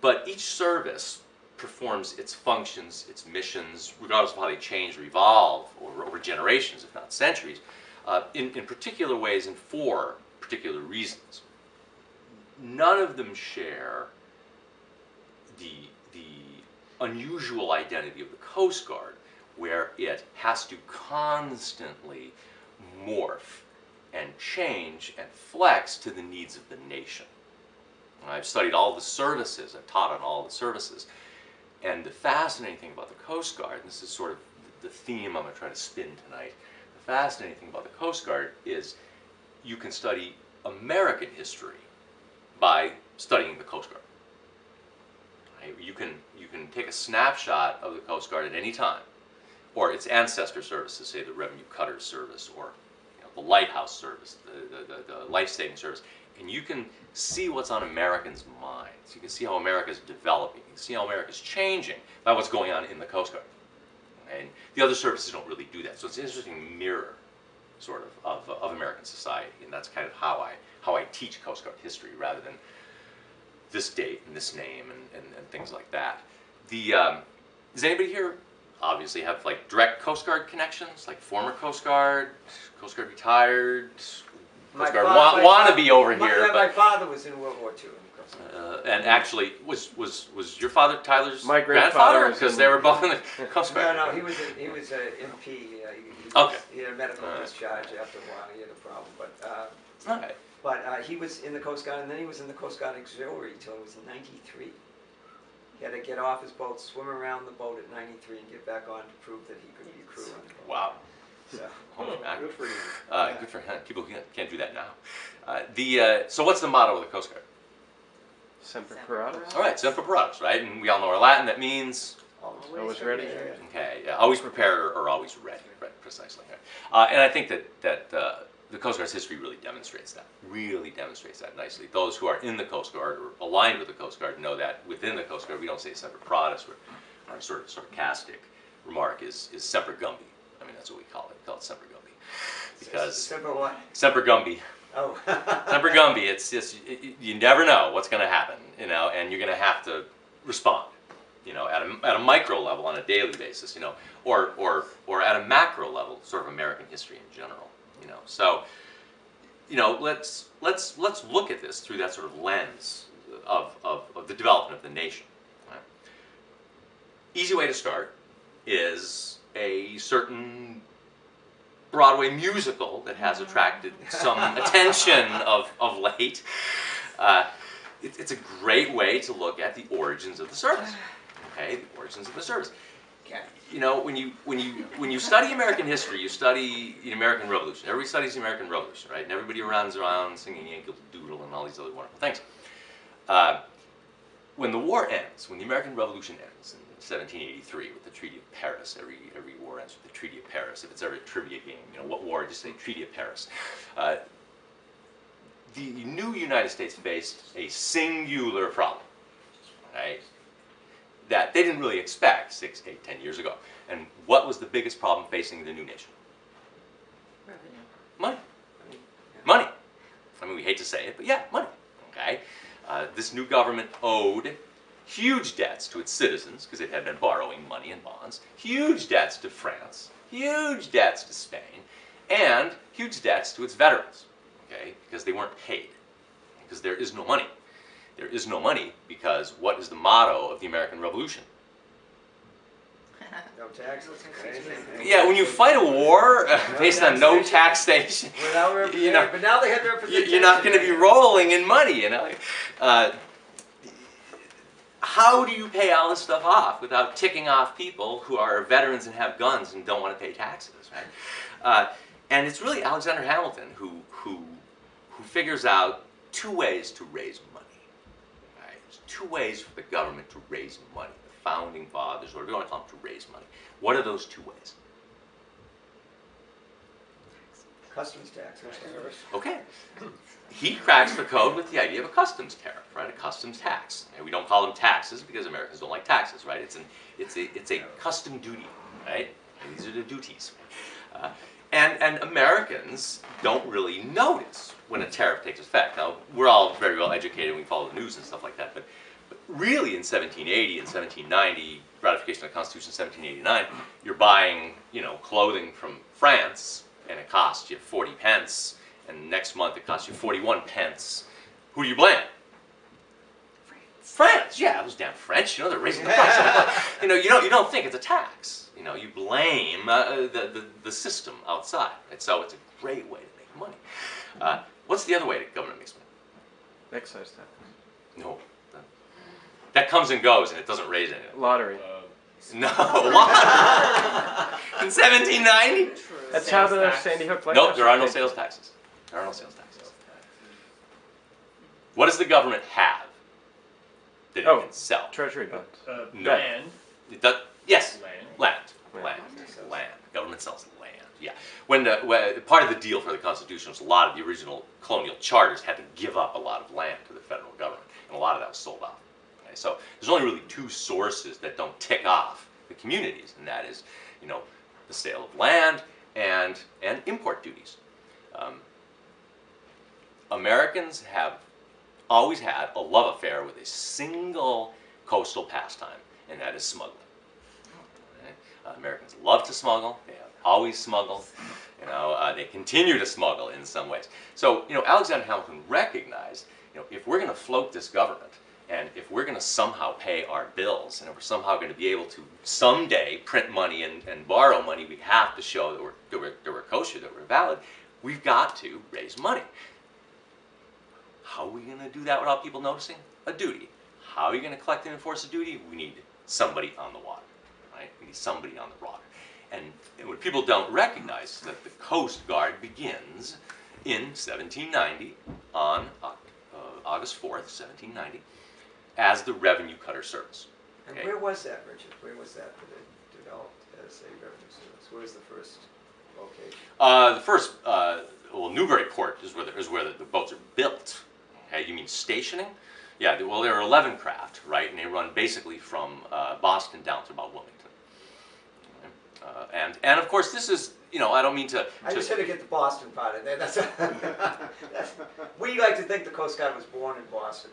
But each service performs its functions, its missions, regardless of how they change or evolve over generations, if not centuries, in particular ways and for particular reasons. None of them share the unusual identity of the Coast Guard, where it has to constantly morph and change and flex to the needs of the nation. And I've studied all the services, I've taught on all the services, and the fascinating thing about the Coast Guard, and this is sort of the theme I'm going to try to spin tonight, the fascinating thing about the Coast Guard is you can study American history by studying the Coast Guard. Right? You can take a snapshot of the Coast Guard at any time, or its ancestor services, say the Revenue Cutters Service, or the Lighthouse Service, the Life-Saving Service, and you can see what's on Americans' minds. You can see how America's developing. You can see how America's changing by what's going on in the Coast Guard. And the other services don't really do that. So it's an interesting mirror, sort of American society, and that's kind of how I teach Coast Guard history, rather than this date and this name and things like that. Does anybody here obviously have like direct Coast Guard connections, like former Coast Guard retired, Coast Guard wannabe over here? My father was in World War II. And actually, was your father Tyler's my grandfather? Because they were both in the Coast Guard. No, he was an MP. He had a medical discharge after a while. He had a problem, but he was in the Coast Guard, and then he was in the Coast Guard Auxiliary till he was 93. He had to get off his boat, swim around the boat at 93, and get back on to prove that he could be crew on the boat. Wow. So. Good for you. Good for him. People can't do that now. So what's the motto of the Coast Guard? Semper Paratus. All right, Semper Paratus, right? And we all know our Latin. That means Always ready. Okay, yeah, always prepared or always ready, right? Precisely. Right. And I think that the Coast Guard's history really demonstrates that. Really demonstrates that nicely. Those who are in the Coast Guard or aligned with the Coast Guard know that within the Coast Guard we don't say Semper Paratus. Our sort of sarcastic remark is Semper Gumby. I mean, that's what we call it. We call it Semper Gumby. Because Semper what? Semper Gumby. Oh. Semper Gumby. It's just you never know what's going to happen, and you're going to have to respond, at a micro level on a daily basis, or at a macro level, sort of American history in general, So, let's look at this through that sort of lens of the development of the nation. Right? Easy way to start is a certain Broadway musical that has attracted some attention of late. It's a great way to look at the origins of the service. Okay, the origins of the service. When you study American history, you study the American Revolution. Everybody studies the American Revolution, right? And everybody runs around singing Yankee Doodle and all these other wonderful things. When the war ends, when the American Revolution ends in 1783 with the Treaty of Paris, every war ends with the Treaty of Paris. If it's ever a trivia game, what war? Just say Treaty of Paris. The new United States faced a singular problem, right? That they didn't really expect 6, 8, 10 years ago. And what was the biggest problem facing the new nation? Revenue. Money. Money. I mean, we hate to say it, but yeah, money. Okay. This new government owed huge debts to its citizens because it had been borrowing money and bonds, huge debts to France, huge debts to Spain, and huge debts to its veterans, okay, because they weren't paid, because there is no money. There is no money because what is the motto of the American Revolution? No taxes. Yeah, when you fight a war based on no taxation, but now they have representation. You're not going to be rolling in money, How do you pay all this stuff off without ticking off people who are veterans and have guns and don't want to pay taxes, right? And it's really Alexander Hamilton who figures out two ways to raise money. Right? There's two ways for the government to raise money. The founding fathers, or whatever you want to call them, to raise money. What are those two ways? Customs tax. Okay. He cracks the code with the idea of a customs tariff, right? A customs tax. And we don't call them taxes because Americans don't like taxes, right? It's a custom duty, right? And these are the duties. And Americans don't really notice when a tariff takes effect. Now, we're all very well educated and we follow the news and stuff like that, But really in 1780 and 1790, ratification of the Constitution in 1789, you're buying, you know, clothing from France, and it costs you 40 pence, and next month it costs you 41 pence. Who do you blame? France, yeah, those damn French, you know, they're raising the price. You know, you don't think it's a tax. You know, you blame the system outside. And so it's a great way to make money. What's the other way that government makes money? Excise tax. No. That comes and goes and it doesn't raise anything. Lottery. No. In 1790? That's how the Sandy Hook Lighthouse. Nope, there are no sales taxes. There are no sales taxes. What does the government have that it can sell? Treasury bonds. No. Land. It does, yes. Land. Land. Government sells land. Yeah. When part of the deal for the Constitution was a lot of the original colonial charters had to give up a lot of land to the federal government, and a lot of that was sold off. Okay? So there's only really two sources that don't tick off the communities, and that is, you know, the sale of land and import duties. Americans have always had a love affair with a single coastal pastime, and that is smuggling. Okay? Americans love to smuggle. They have always smuggled. You know, they continue to smuggle in some ways. So, you know, Alexander Hamilton recognized, you know, if we're going to float this government, and if we're going to somehow pay our bills, and if we're somehow going to be able to someday print money and borrow money, we have to show that we're kosher, that we're valid. We've got to raise money. How are we going to do that without people noticing? A duty. How are you going to collect and enforce a duty? We need somebody on the water, right? We need somebody on the water. And what people don't recognize is that the Coast Guard begins in 1790 on August 4th, 1790, as the Revenue Cutter Service. Okay. And where was that, Richard? Where was that developed as a revenue service? Where was the first location? The first, well, Newburyport is where the boats are built. Okay, you mean stationing? Yeah, well, there are 11 craft, right? And they run basically from Boston down to about Wilmington. Okay. And of course, this is, you know, I don't mean to... I just had to get the Boston part in there. We like to think the Coast Guard was born in Boston.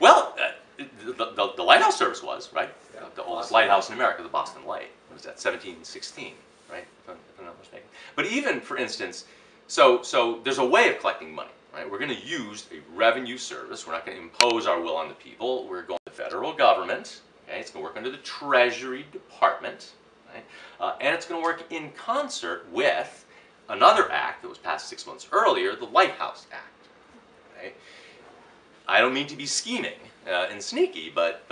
Well, the Lighthouse Service was, right? Yeah, the oldest Boston. lighthouse in America, the Boston Light. What was that, 1716, right? If I'm not mistaken. But even, for instance, so there's a way of collecting money, right? We're going to use a revenue service. We're not going to impose our will on the people. We're going to the federal government. Okay? It's going to work under the Treasury Department. Right? And it's going to work in concert with another act that was passed 6 months earlier, the Lighthouse Act. Okay? I don't mean to be scheming and sneaky, but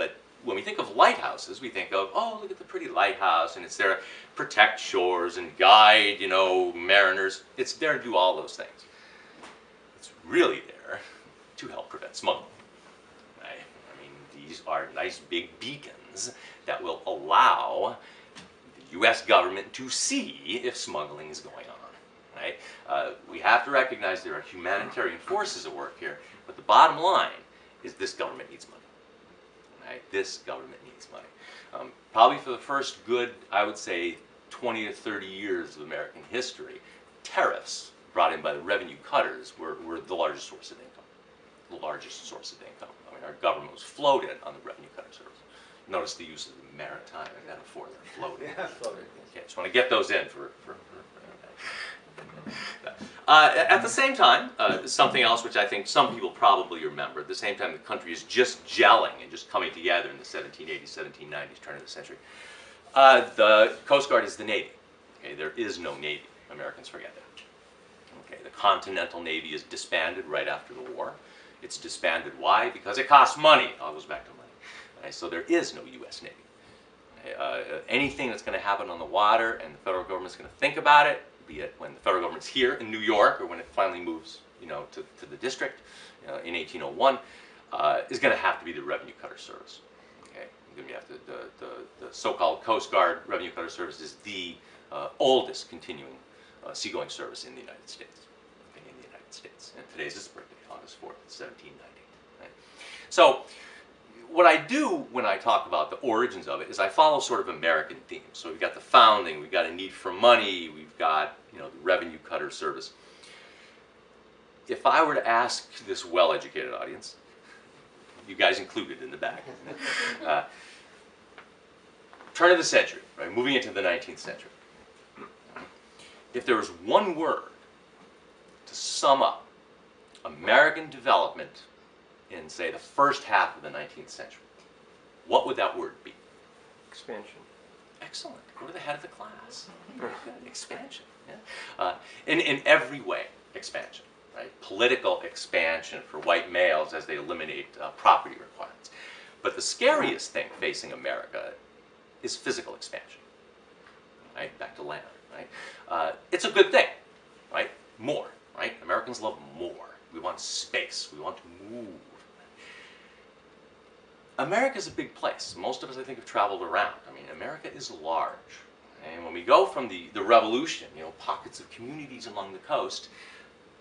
when we think of lighthouses, we think of, oh, look at the pretty lighthouse, and it's there to protect shores and guide, you know, mariners. It's there to do all those things. It's really there to help prevent smuggling. Right? I mean, these are nice big beacons that will allow the U.S. government to see if smuggling is going on. Right? We have to recognize there are humanitarian forces at work here, but the bottom line is this government needs money. Right? This government needs money. Probably for the first good, I would say, 20 to 30 years of American history, tariffs brought in by the revenue cutters were the largest source of income. The largest source of income. I mean, our government was floated on the revenue cutter service. Notice the use of the maritime metaphor there, floated. Yeah, floated. Okay, just want to get those in for at the same time, something else which I think some people probably remember, at the same time the country is just gelling and just coming together in the 1780s, 1790s, turn of the century. The Coast Guard is the Navy. Okay, there is no Navy. Americans forget that. Okay, the Continental Navy is disbanded right after the war. It's disbanded. Why? Because it costs money. It all goes back to money. Okay, so there is no U.S. Navy. Okay, anything that's going to happen on the water and the federal government's going to think about it, be it when the federal government's here in New York or when it finally moves, you know, to the district in 1801, is going to have to be the Revenue Cutter Service. Okay, then we have the so-called Coast Guard Revenue Cutter Service is the oldest continuing seagoing service in the United States. Okay, in the United States, and today's its birthday, August 4th, 1790. Right? So, what I do when I talk about the origins of it is I follow sort of American themes. So we've got the founding, we've got a need for money, we've got, you know, the Revenue Cutter Service. If I were to ask this well-educated audience, you guys included in the back. Turn of the century, right? Moving into the 19th century. If there was one word to sum up American development in, say, the first half of the 19th century, what would that word be? Expansion. Excellent. Go to the head of the class. Expansion. Yeah. In every way, expansion. Right? Political expansion for white males as they eliminate property requirements. But the scariest thing facing America is physical expansion. Right? Back to land. Right? It's a good thing. Right? More. Right? Americans love more. We want space. We want to move. America's a big place. Most of us, I think, have traveled around. I mean, America is large. And when we go from the Revolution, pockets of communities along the coast,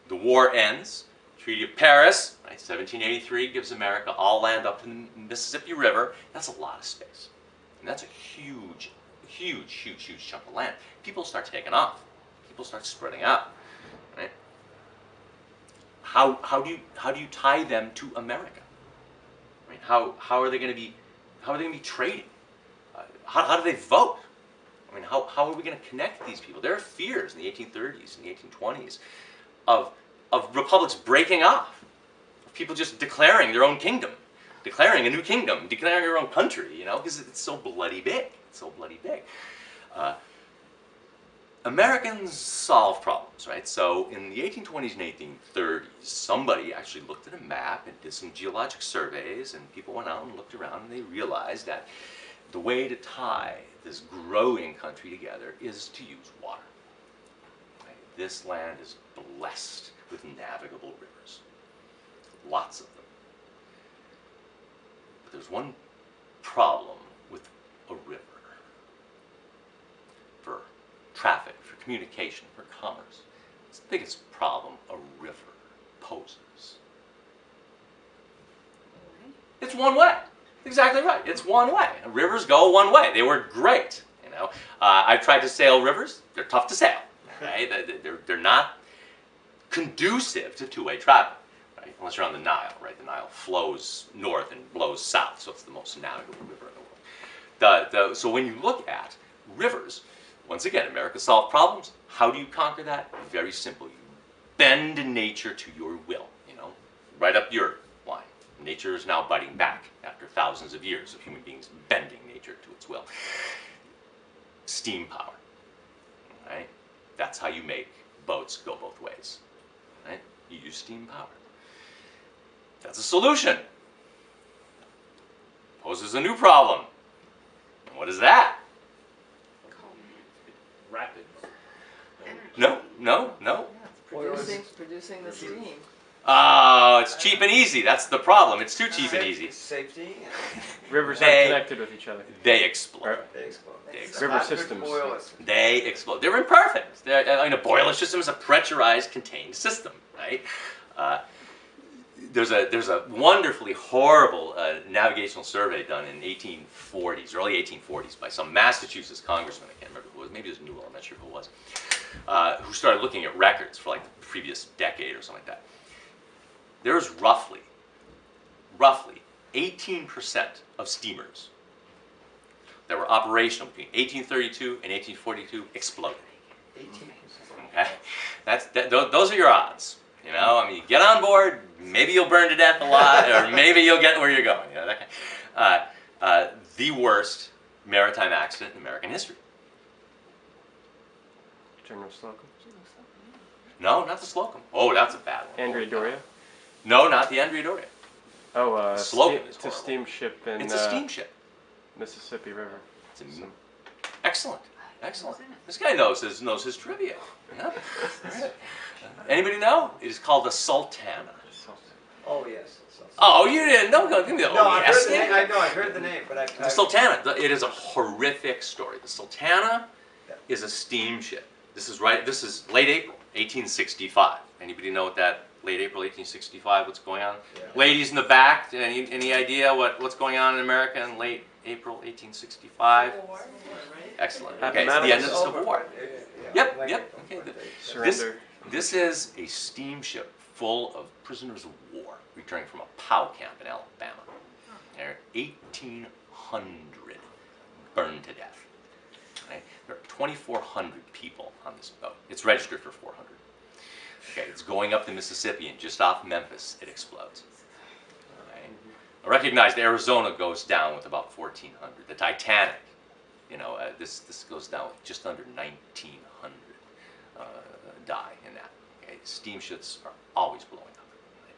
the war ends. Treaty of Paris, right, 1783, gives America all land up to the Mississippi River. That's a lot of space. And that's a huge, huge, huge, huge chunk of land. People start taking off. People start spreading out. Right? How do you tie them to America? I mean, how are they going to be trading? How do they vote? I mean, how are we going to connect these people? There are fears in the 1830s and the 1820s of republics breaking off, of people just declaring their own kingdom, declaring a new kingdom, declaring their own country, because it's so bloody big. It's so bloody big. Americans solve problems, right? So in the 1820s and 1830s, somebody actually looked at a map and did some geologic surveys, and people went out and looked around, and they realized that the way to tie this growing country together is to use water. Right? This land is blessed with navigable rivers, lots of them. But there's one problem with a river. For traffic, for communication, for commerce, it's the biggest problem a river poses. It's one way. Exactly right. It's one way. Rivers go one way. They were great. I've tried to sail rivers. They're tough to sail. Right? They're not conducive to two-way travel. Right? Unless you're on the Nile. Right? The Nile flows north and blows south, so it's the most navigable river in the world. So when you look at rivers, once again, America solved problems. How do you conquer that? Very simple. You bend nature to your will. Right up your line. Nature is now biting back after thousands of years of human beings bending nature to its will. Steam power. Right? That's how you make boats go both ways. Right? You use steam power. That's a solution. Poses a new problem. And what is that? Rapid. No. Producing the steam. Oh, it's cheap and easy. That's the problem. It's too cheap and easy. Safety. Rivers aren't connected with each other. They explode. River systems. They explode. They're imperfect. A boiler system is a pressurized, contained system, right? There's a wonderfully horrible navigational survey done in 1840s, early 1840s, by some Massachusetts congressman. I can't remember who it was. Maybe it was Newell. I'm not sure who it was. Who started looking at records for like the previous decade or something like that. There's roughly 18% of steamers that were operational between 1832 and 1842 exploded. 18%. Okay, those are your odds. You get on board, maybe you'll burn to death a lot, or maybe you'll get where you're going. That kind. The worst maritime accident in American history. General Slocum? No, not the Slocum. Oh, that's a bad one. Andrea Doria? No, not the Andrea Doria. Oh, Slocum is it's a steamship in it's a steamship. Mississippi River. Excellent. This guy knows his trivia. Yeah. Right. Anybody know? It is called the Sultana. Oh yes. Oh, you didn't know? Give me the yes. I heard the name, but the Sultana. It is a horrific story. The Sultana is a steamship. This is late April, 1865. Anybody know what that late April 1865? What's going on? Yeah. Ladies in the back. Any idea what's going on in America in late April 1865? Excellent. Okay, it's the end of the Civil War. Yep. Okay. Surrender. This is a steamship full of prisoners of war returning from a POW camp in Alabama. 1,800 burned to death. Okay? There are 2,400 people on this boat. It's registered for 400. Okay, it's going up the Mississippi, and just off Memphis, it explodes. Okay? I recognize the Arizona goes down with about 1,400. The Titanic, you know, this goes down with just under 1,900 die in that. Okay? Steamships are always blowing up. Okay?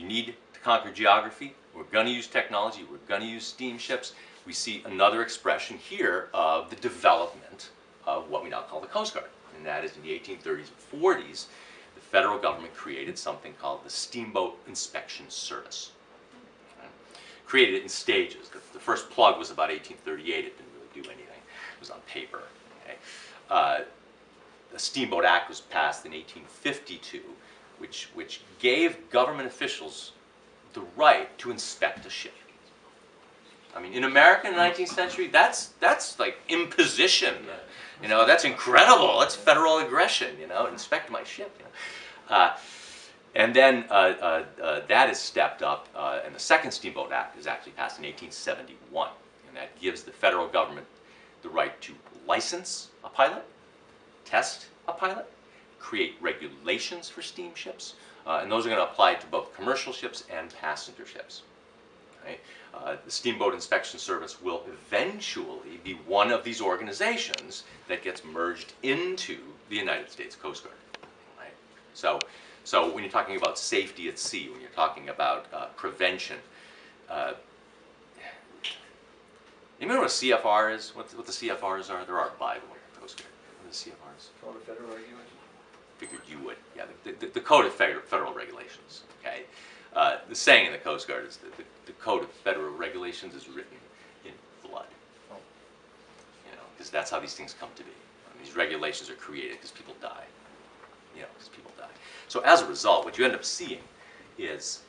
You need to conquer geography. We're going to use technology. We're going to use steamships. We see another expression here of the development of what we now call the Coast Guard. And that is in the 1830s and 40s, the federal government created something called the Steamboat Inspection Service. Okay? Created it in stages. The first plug was about 1838. It didn't really do anything. It was on paper. Okay? The Steamboat Act was passed in 1852, which gave government officials the right to inspect a ship. I mean, in America in the 19th century, that's like imposition. You know, that's incredible. That's federal aggression. You know, inspect my ship. You know? And then that is stepped up, and the Second Steamboat Act is actually passed in 1871, and that gives the federal government the right to license a pilot, test a pilot, create regulations for steamships, and those are going to apply to both commercial ships and passenger ships. Right? The Steamboat Inspection Service will eventually be one of these organizations that gets merged into the United States Coast Guard. Right? So when you're talking about safety at sea, when you're talking about prevention, you know what a CFR is? What the CFRs are? There are by the way, Coast Guard. What are the CFRs? Code of Federal Regulations. Figured you would. Yeah, the Code of Federal Regulations. Okay. The saying in the Coast Guard is that the Code of Federal Regulations is written in blood. You know, because that's how these things come to be. And these regulations are created because people die. You know, because people die. So as a result, what you end up seeing is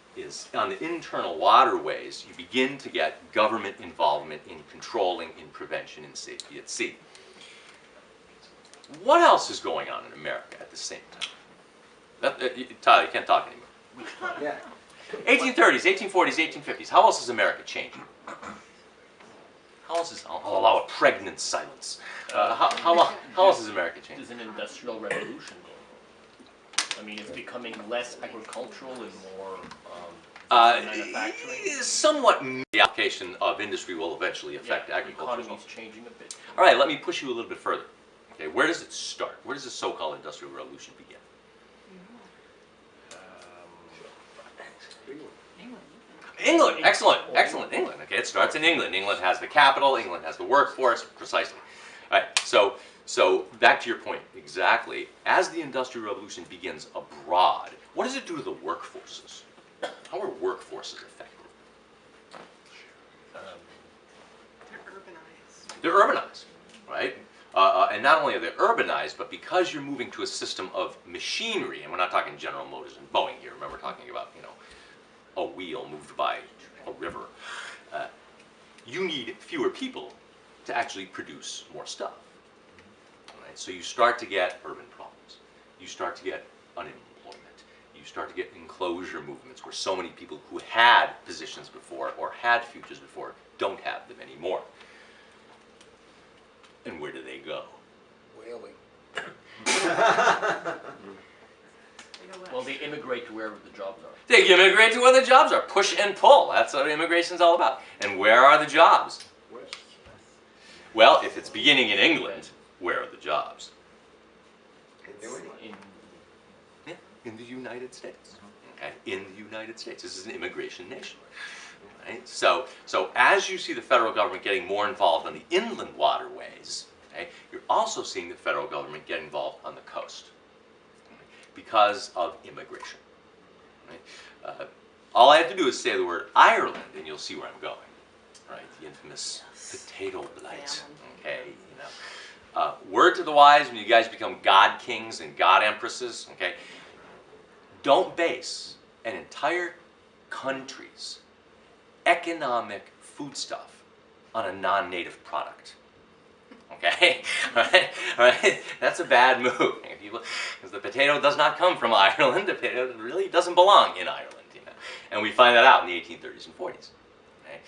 on the internal waterways, you begin to get government involvement in controlling, in prevention, in safety at sea. What else is going on in America at the same time? Tyler, you can't talk anymore. Yeah. 1830s, 1840s, 1850s. How else is America changing? How else is... I'll allow a pregnant silence. How else is America changing? There's an industrial revolution going on. I mean, it's becoming less agricultural and more manufacturing. Somewhat the application of industry will eventually affect agriculture. The economy's changing a bit. All right, let me push you a little bit further. Okay, where does it start? Where does the so-called industrial revolution begin? England, excellent, excellent, England. Okay, it starts in England. England has the capital, England has the workforce, precisely. All right, so back to your point, exactly. As the Industrial Revolution begins abroad, what does it do to the workforces? How are workforces affected? They're urbanized, right? And not only are they urbanized, but because you're moving to a system of machinery, and we're not talking General Motors and Boeing here, remember we're talking about, you know, a wheel moved by a river. You need fewer people to actually produce more stuff. Right? So you start to get urban problems. You start to get unemployment. You start to get enclosure movements where so many people who had positions before or had futures before don't have them anymore. And where do they go? Whaling. Well, they immigrate to wherever the jobs are. They immigrate to where the jobs are. Push and pull. That's what immigration's all about. And where are the jobs? Well, if it's beginning in England, where are the jobs? In the United States. Okay? In the United States. This is an immigration nation. Right? So as you see the federal government getting more involved on the inland waterways, okay, you're also seeing the federal government get involved on the coast, okay, because of immigration. Right? All I have to do is say the word Ireland, and you'll see where I'm going. Right? The infamous potato blight. Okay, you know. Word to the wise: when you guys become god kings and god empresses, okay, don't base an entire country's economic foodstuff on a non-native product. Okay, all right. That's a bad move because the potato does not come from Ireland. The potato really doesn't belong in Ireland, you know. And we find that out in the 1830s and 40s. Okay?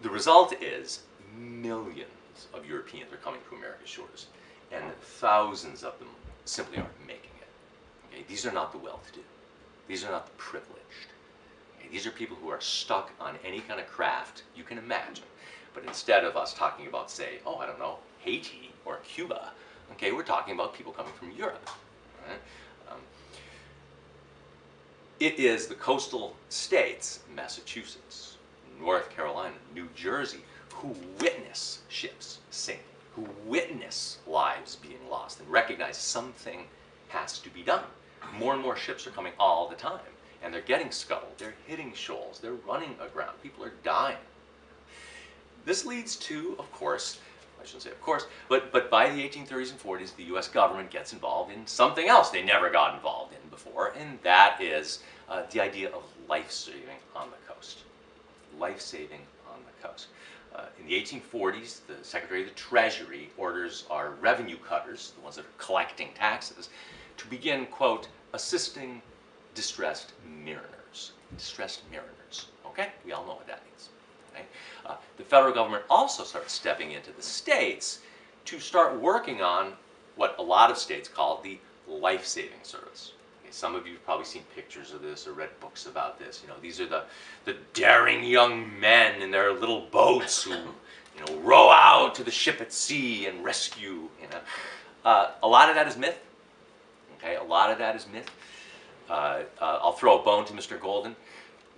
The result is millions of Europeans are coming to America's shores, and thousands of them simply aren't making it. Okay? These are not the well-to-do. These are not the privileged. Okay? These are people who are stuck on any kind of craft you can imagine. But instead of us talking about, say, oh, I don't know, Haiti or Cuba, okay, we're talking about people coming from Europe. Right? It is the coastal states, Massachusetts, North Carolina, New Jersey, who witness ships sinking, who witness lives being lost, and recognize something has to be done. More and more ships are coming all the time, and they're getting scuttled, they're hitting shoals, they're running aground, people are dying. This leads to, of course, I shouldn't say of course, but by the 1830s and 40s, the US government gets involved in something else they never got involved in before, and that is the idea of life-saving on the coast. Life-saving on the coast. In the 1840s, the Secretary of the Treasury orders our revenue cutters, the ones that are collecting taxes, to begin, quote, assisting distressed mariners. Distressed mariners, okay? We all know what that means. Okay? The federal government also starts stepping into the states to start working on what a lot of states call the life-saving service. Okay, some of you have probably seen pictures of this or read books about this. You know, these are the daring young men in their little boats who, you know, row out to the ship at sea and rescue. You know, a lot of that is myth. Okay, a lot of that is myth. I'll throw a bone to Mr. Golden.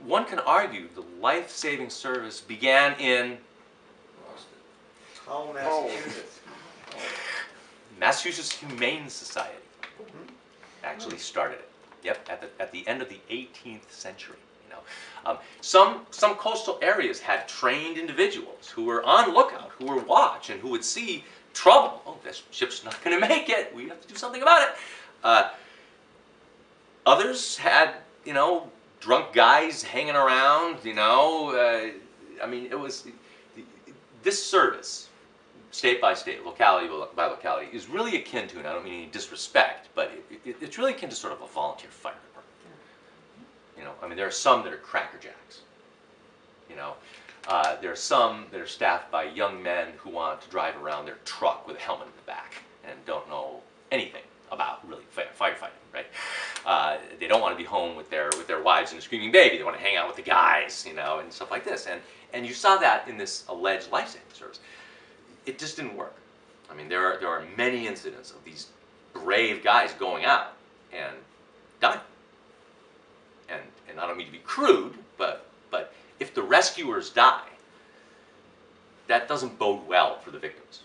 One can argue the life-saving service began in Massachusetts. Massachusetts Humane Society. Actually started it. Yep, at the end of the 18th century. You know, some coastal areas had trained individuals who were on lookout, who were watch, and who would see trouble. Oh, this ship's not going to make it. We have to do something about it. Others had, you know, drunk guys hanging around, you know. I mean, it was, this service, state by state, locality by locality, is really akin to, and I don't mean any disrespect, but it's really akin to sort of a volunteer fire department. You know, I mean, there are some that are crackerjacks. You know, there are some that are staffed by young men who want to drive around their truck with a helmet in the back and don't know anything about really firefighting, right? They don't want to be home with their wives and a screaming baby. They want to hang out with the guys, you know, and stuff like this. And you saw that in this alleged life-saving service. It just didn't work. I mean, there are many incidents of these brave guys going out and dying. And I don't mean to be crude, but if the rescuers die, that doesn't bode well for the victims.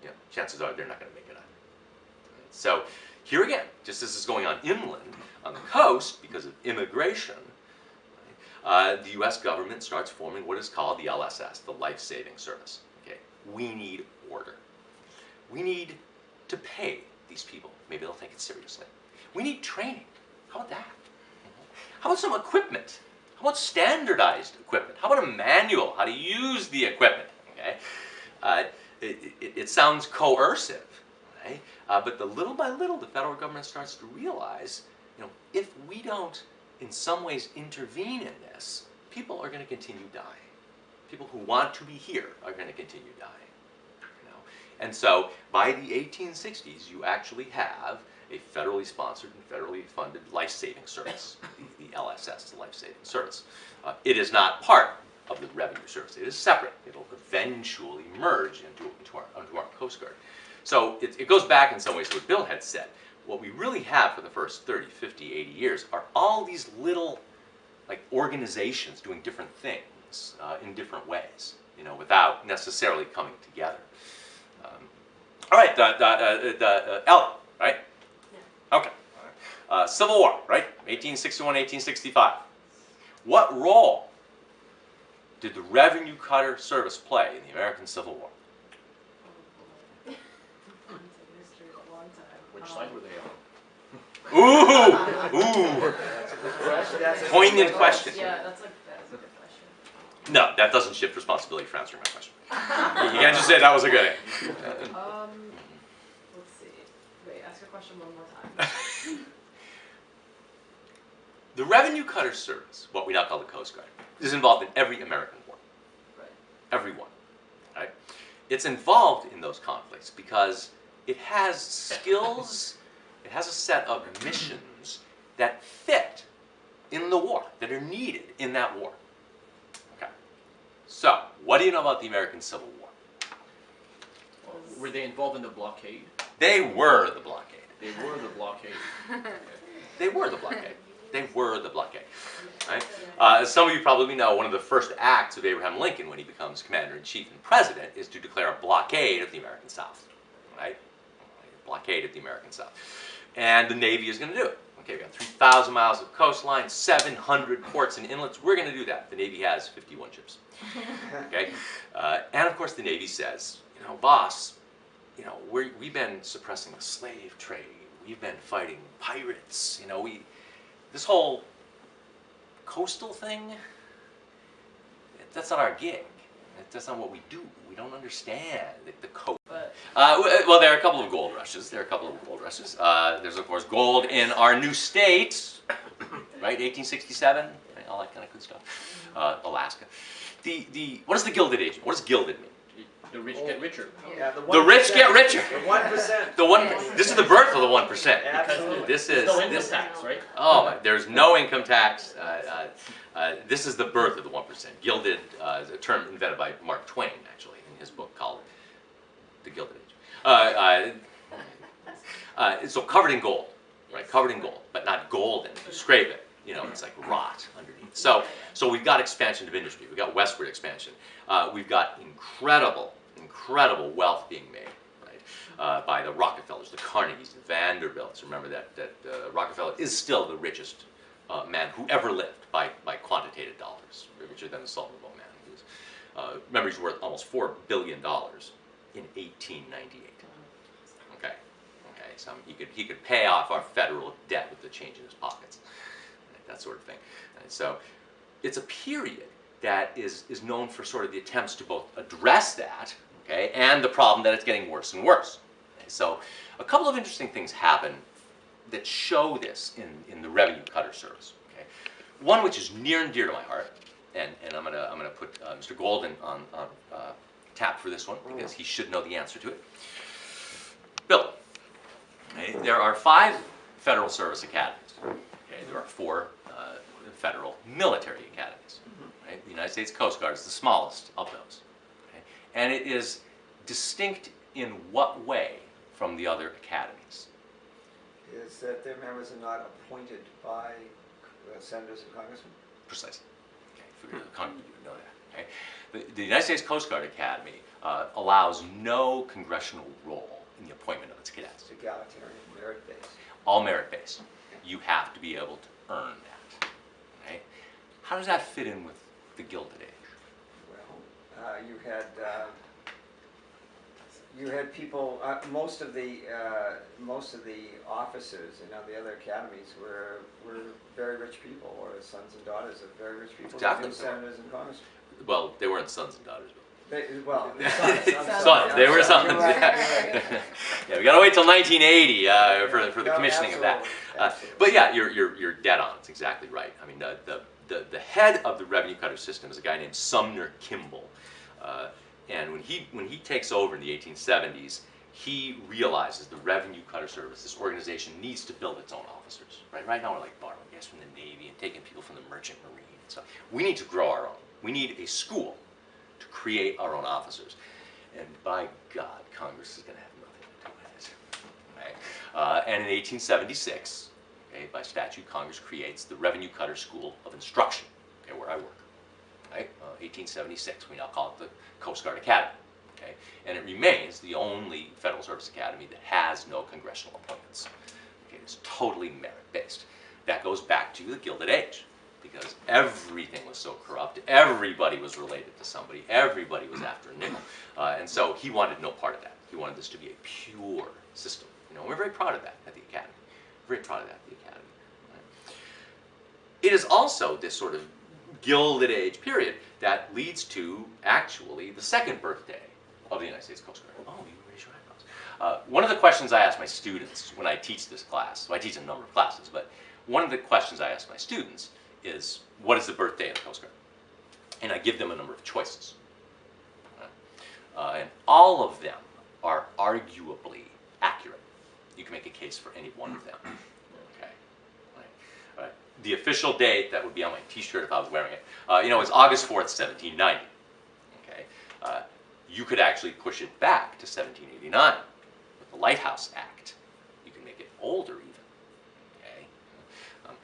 You know, chances are they're not going to make it out. So here again, just as is going on inland, on the coast, because of immigration, the U.S. government starts forming what is called the LSS, the Life Saving Service. Okay, we need order. We need to pay these people. Maybe they'll take it seriously. We need training. How about that? How about some equipment? How about standardized equipment? How about a manual, how to use the equipment? Okay, it sounds coercive. Right? But little by little, the federal government starts to realize, you know, if we don't, in some ways, intervene in this, people are going to continue dying. People who want to be here are going to continue dying. You know? And so, by the 1860s, you actually have a federally sponsored and federally funded life-saving service, the LSS, the life-saving service. It is not part of the revenue service. It is separate. It will eventually merge into our Coast Guard. So it goes back in some ways to what Bill had said. What we really have for the first 30, 50, 80 years are all these little like organizations doing different things in different ways, you know, without necessarily coming together. All right, Ellen, right? Yeah. Okay. Civil War, right? 1861, 1865. What role did the revenue cutter service play in the American Civil War? Which side were they on? Ooh! Poignant question. Yeah, that's a good question. No, that doesn't shift responsibility for answering my question. You can't just say that was a good answer. Let's see. Wait, ask your question one more time. The Revenue Cutter Service, what we now call the Coast Guard, is involved in every American war. Right. Every one. Right? It's involved in those conflicts because it has skills, it has a set of missions that fit in the war, that are needed in that war. Okay. So, what do you know about the American Civil War? Were they involved in the blockade? They were the blockade. They were the blockade. They were the blockade. They were the blockade. Right? As some of you probably know, one of the first acts of Abraham Lincoln when he becomes commander-in-chief and president is to declare a blockade of the American South. Right? A blockade of the American South. And the Navy is going to do it. Okay, we got 3,000 miles of coastline, 700 ports and inlets. We're going to do that. The Navy has 51 ships. Okay? And of course the Navy says, you know, boss, you know, we've been suppressing the slave trade. We've been fighting pirates. You know, this whole coastal thing, that's not our gig. That's not what we do. We don't understand the coast. Well, there are a couple of gold rushes. There's, of course, gold in our new state, right? 1867, right? All that kind of good stuff. Alaska. What is the Gilded Age? What does gilded mean? The rich get richer. Yeah, The rich get richer. The 1%. This is the birth of the 1%. Absolutely. This is No income tax, right? Oh my! There's no income tax. This is the birth of the 1%. Gilded is a term invented by Mark Twain, actually, in his book called The Gilded Age. So covered in gold, right? Covered in gold, but not golden. You scrape it, you know, it's like rot underneath. So we've got expansion of industry. We've got westward expansion. We've got incredible wealth being made, right, by the Rockefellers, the Carnegies, the Vanderbilts. Remember that Rockefeller is still the richest man who ever lived by quantitative dollars, richer than the Sultan of Oman. Remember, he's worth almost $4 billion in 1898. Okay, so he could pay off our federal debt with the change in his pockets, right, that sort of thing. And so it's a period that is known for sort of the attempts to both address that, okay, and the problem that it's getting worse and worse. Okay, so a couple of interesting things happen that show this in the Revenue Cutter Service. Okay, one which is near and dear to my heart, and I'm gonna put Mr. Golden on tap for this one because he should know the answer to it. Bill, okay, there are 5 Federal Service Academies. Okay, there are 4 federal military academies. Right? The United States Coast Guard is the smallest of those. Okay? And it is distinct in what way from the other academies? Is that their members are not appointed by senators and congressmen? Precisely. Okay, for the Congress, you would know that. Okay? The United States Coast Guard Academy allows no congressional role in the appointment of its cadets. It's egalitarian, merit-based. All merit-based. You have to be able to earn that. Right? How does that fit in with the Gilded Age? Well, you had people. Most of the officers in the other academies were very rich people, or sons and daughters of very rich people. Exactly. Senators and congressmen. Well, they weren't sons and daughters. Sons. They were sons. Right, Yeah. Yeah, we gotta wait till 1980 for the commissioning of that. But yeah, you're dead on. It's exactly right. I mean, the head of the Revenue Cutter system is a guy named Sumner Kimball, and when he takes over in the 1870s, he realizes the Revenue Cutter Service, this organization, needs to build its own officers. Right now, we're like borrowing guys from the Navy and taking people from the Merchant Marine. So we need to grow our own. We need a school to create our own officers. And by God, Congress is going to have nothing to do with it. Right? And in 1876, okay, by statute, Congress creates the Revenue Cutter School of Instruction, okay, where I work. Right? 1876, we now call it the Coast Guard Academy. Okay? And it remains the only Federal Service Academy that has no congressional appointments. Okay? It's totally merit-based. That goes back to the Gilded Age, because everything was so corrupt, everybody was related to somebody, everybody was after a nickel. And so he wanted no part of that. He wanted this to be a pure system. You know, we're very proud of that at the Academy. Very proud of that at the Academy. Right? It is also this sort of Gilded Age period that leads to, actually, the second birthday of the United States Coast Guard. Oh, you raise your eyebrows. One of the questions I ask my students when I teach this class, so I teach a number of classes, but one of the questions I ask my students is, what is the birthday of the Coast Guard? And I give them a number of choices. And all of them are arguably accurate. You can make a case for any one of them. Okay. Right. The official date, that would be on my t-shirt if I was wearing it, it's August 4th, 1790. Okay. You could actually push it back to 1789 with the Lighthouse Act. You can make it older even. Okay.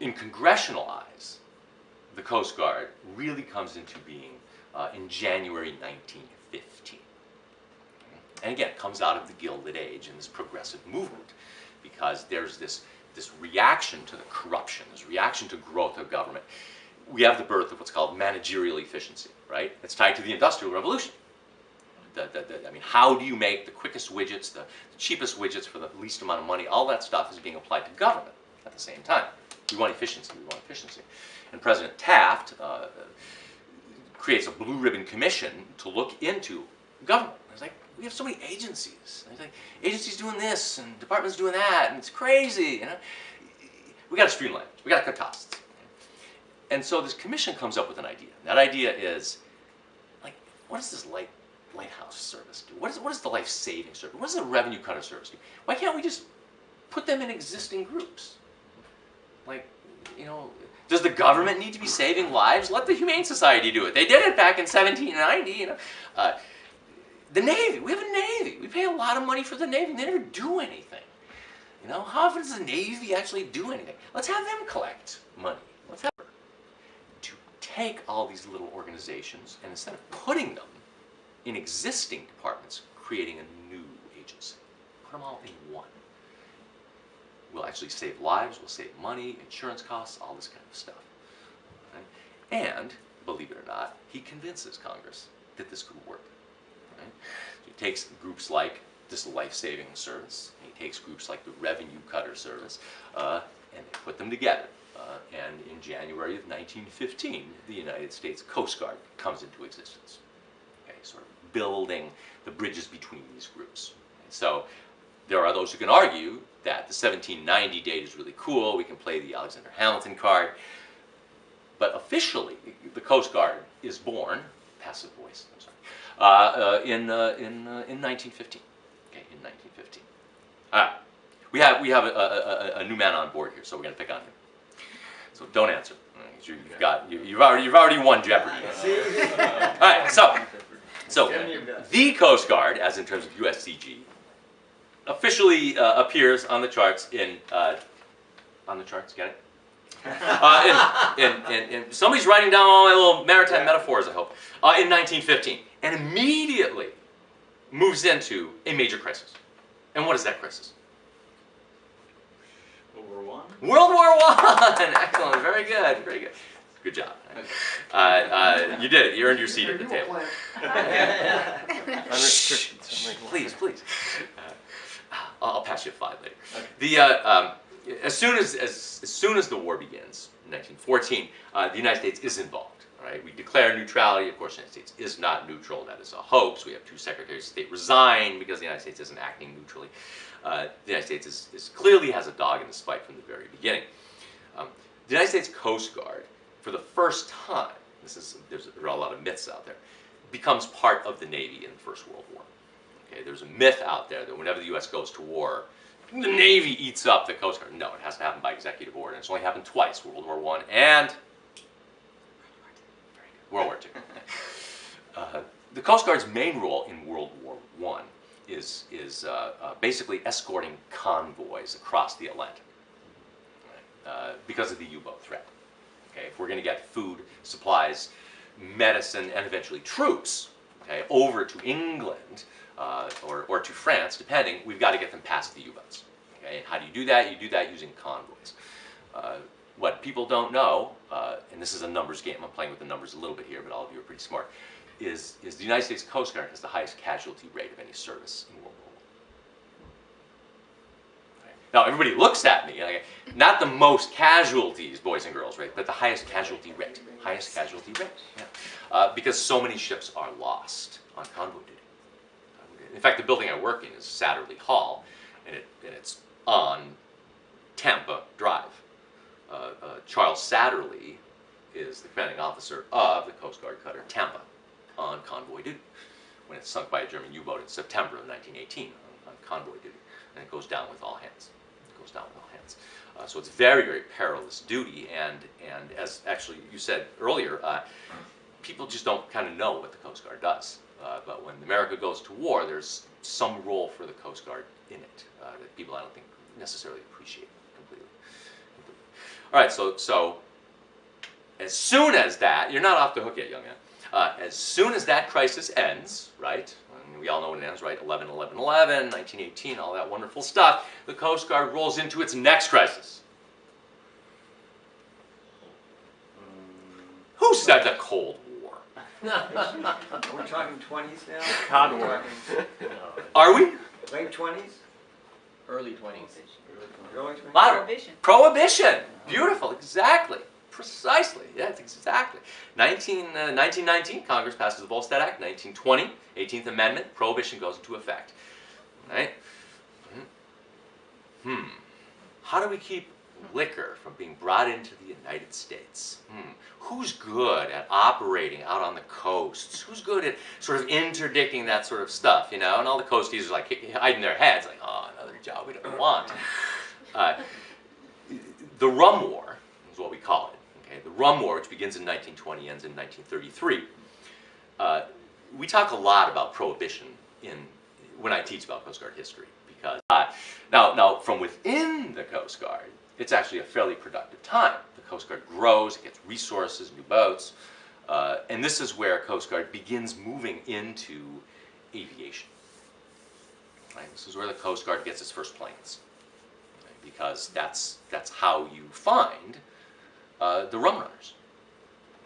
In congressional eyes, the Coast Guard really comes into being in January 1915. And again, it comes out of the Gilded Age and this progressive movement, because there's this reaction to the corruption, this reaction to growth of government. We have the birth of what's called managerial efficiency, right? It's tied to the Industrial Revolution. I mean, how do you make the quickest widgets, the cheapest widgets for the least amount of money? All that stuff is being applied to government at the same time. We want efficiency, we want efficiency. And President Taft creates a blue ribbon commission to look into government. It's like, we have so many agencies. It's like, agencies doing this and departments doing that, and it's crazy. We got to streamline it. We got to cut costs. And so this commission comes up with an idea. That idea is, like, what does this lighthouse service do? What is the life-saving service? What does the revenue cutter service do? Why can't we just put them in existing groups? Like, does the government need to be saving lives? Let the Humane Society do it. They did it back in 1790. The Navy. We have a Navy. We pay a lot of money for the Navy, and they never do anything. How often does the Navy actually do anything? Let's have them collect money. Let's have to take all these little organizations, and instead of putting them in existing departments, creating a new agency. Put them all in one. We'll actually save lives, we'll save money, insurance costs, all this kind of stuff. Right? And, believe it or not, he convinces Congress that this could work. Right? So he takes groups like this life-saving service, and he takes groups like the revenue cutter service, and they put them together. And in January of 1915, the United States Coast Guard comes into existence. Okay, sort of building the bridges between these groups. Okay, so there are those who can argue that the 1790 date is really cool, we can play the Alexander Hamilton card, but officially the Coast Guard is born, passive voice, I'm sorry, in 1915. Okay, in 1915. All right, we have a new man on board here, so we're going to pick on him. So don't answer. You've already won Jeopardy. All right, so the Coast Guard, as in terms of USCG, officially appears on the charts in on the charts. Get it? In somebody's writing down all my little maritime metaphors, I hope. In 1915, and immediately moves into a major crisis. And what is that crisis? World War I. Excellent. Very good. Very good. Good job. You did it. You earned your seat at the table. Please. I'll pass you a 5 later. Okay. As soon as the war begins in 1914, the United States is involved. Right? We declare neutrality. Of course, the United States is not neutral. That is a hoax. We have 2 Secretaries of State resign because the United States isn't acting neutrally. The United States clearly has a dog in this fight from the very beginning. The United States Coast Guard, for the first time, there are a lot of myths out there, becomes part of the Navy in the First World War. Okay, there's a myth out there that whenever the U.S. goes to war, the Navy eats up the Coast Guard. No, it has to happen by executive order. It's only happened twice, World War I and World War II. The Coast Guard's main role in World War I is basically escorting convoys across the Atlantic because of the U-boat threat. Okay, if we're going to get food, supplies, medicine, and eventually troops, okay, over to England or to France, depending, we've got to get them past the U-boats. Okay, and how do you do that? You do that using convoys. What people don't know, and this is a numbers game, I'm playing with the numbers a little bit here, but all of you are pretty smart, is the United States Coast Guard has the highest casualty rate of any service in World War I. Right. Now everybody looks at me, like, not the most casualties, boys and girls, right, but the highest casualty rate. Highest casualty rate, yeah. Because so many ships are lost on convoy duty. In fact, the building I work in is Satterley Hall, and it's on Tampa Drive. Charles Satterlee is the commanding officer of the Coast Guard cutter Tampa on convoy duty when it's sunk by a German U-boat in September of 1918 on convoy duty, and it goes down with all hands. It goes down with all hands. So it's very, very perilous duty, and as actually you said earlier, people just don't kind of know what the Coast Guard does. But when America goes to war, there's some role for the Coast Guard in it that people, I don't think, necessarily appreciate completely. All right, so as soon as that, you're not off the hook yet, young man. As soon as that crisis ends, right, and we all know when it ends, right, 11/11/11, 1918, all that wonderful stuff, the Coast Guard rolls into its next crisis. Who said the Cold War? We're talking 20s now? Cod War. Are we? Late 20s? Early 20s. Early 20s? Louder. Prohibition. Prohibition. Beautiful. Exactly. Precisely. Yeah, exactly. 1919, Congress passes the Volstead Act. 1920, 18th Amendment, Prohibition goes into effect. Right? How do we keep liquor from being brought into the United States? Who's good at operating out on the coasts? Who's good at sort of interdicting that sort of stuff, you know? And all the coasties are like hiding their heads, like, oh, another job we don't want. The Rum War is what we call it. Okay? The Rum War, which begins in 1920, ends in 1933. We talk a lot about prohibition when I teach about Coast Guard history, because now from within the Coast Guard, it's actually a fairly productive time. The Coast Guard grows, it gets resources, new boats, and this is where Coast Guard begins moving into aviation. Right? This is where the Coast Guard gets its first planes, right? Because that's how you find the rum runners.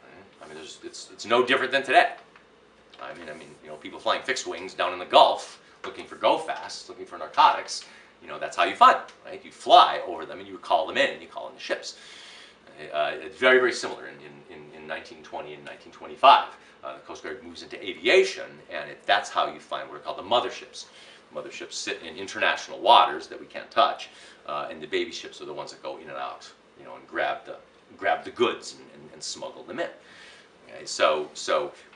Right? I mean, it's no different than today. I mean, you know, people flying fixed wings down in the Gulf, looking for go-fast, looking for narcotics. You know, that's how you find them, right? You fly over them and you call them in and you call in the ships. It's very, very similar in 1920 and 1925. The Coast Guard moves into aviation, and that's how you find what are called the motherships. Motherships sit in international waters that we can't touch, and the baby ships are the ones that go in and out, you know, and grab the goods and smuggle them in. Okay, so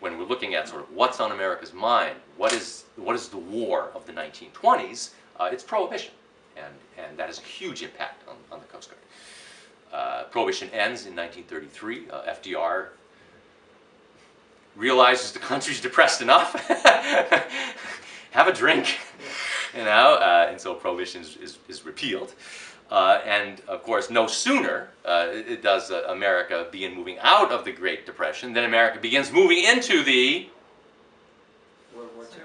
when we're looking at sort of what's on America's mind, what is the war of the 1920s? It's Prohibition, and that has a huge impact on the Coast Guard. Prohibition ends in 1933. FDR realizes the country's depressed enough. Have a drink, you know, and so Prohibition is repealed. And of course, no sooner does America begin moving out of the Great Depression than America begins moving into the World War II.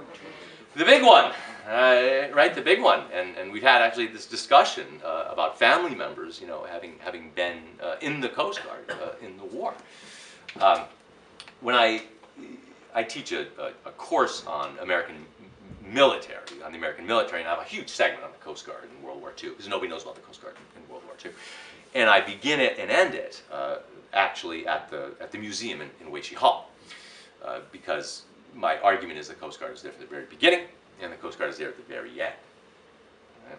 The big one, right? The big one, and we've had actually this discussion about family members, you know, having been in the Coast Guard in the war. When I teach a course on American military, on the American military, and I have a huge segment on the Coast Guard in World War II, because nobody knows about the Coast Guard in World War II, and I begin it and end it actually at the museum in Weishi Hall, because my argument is the Coast Guard is there from the very beginning, and the Coast Guard is there at the very end. Right?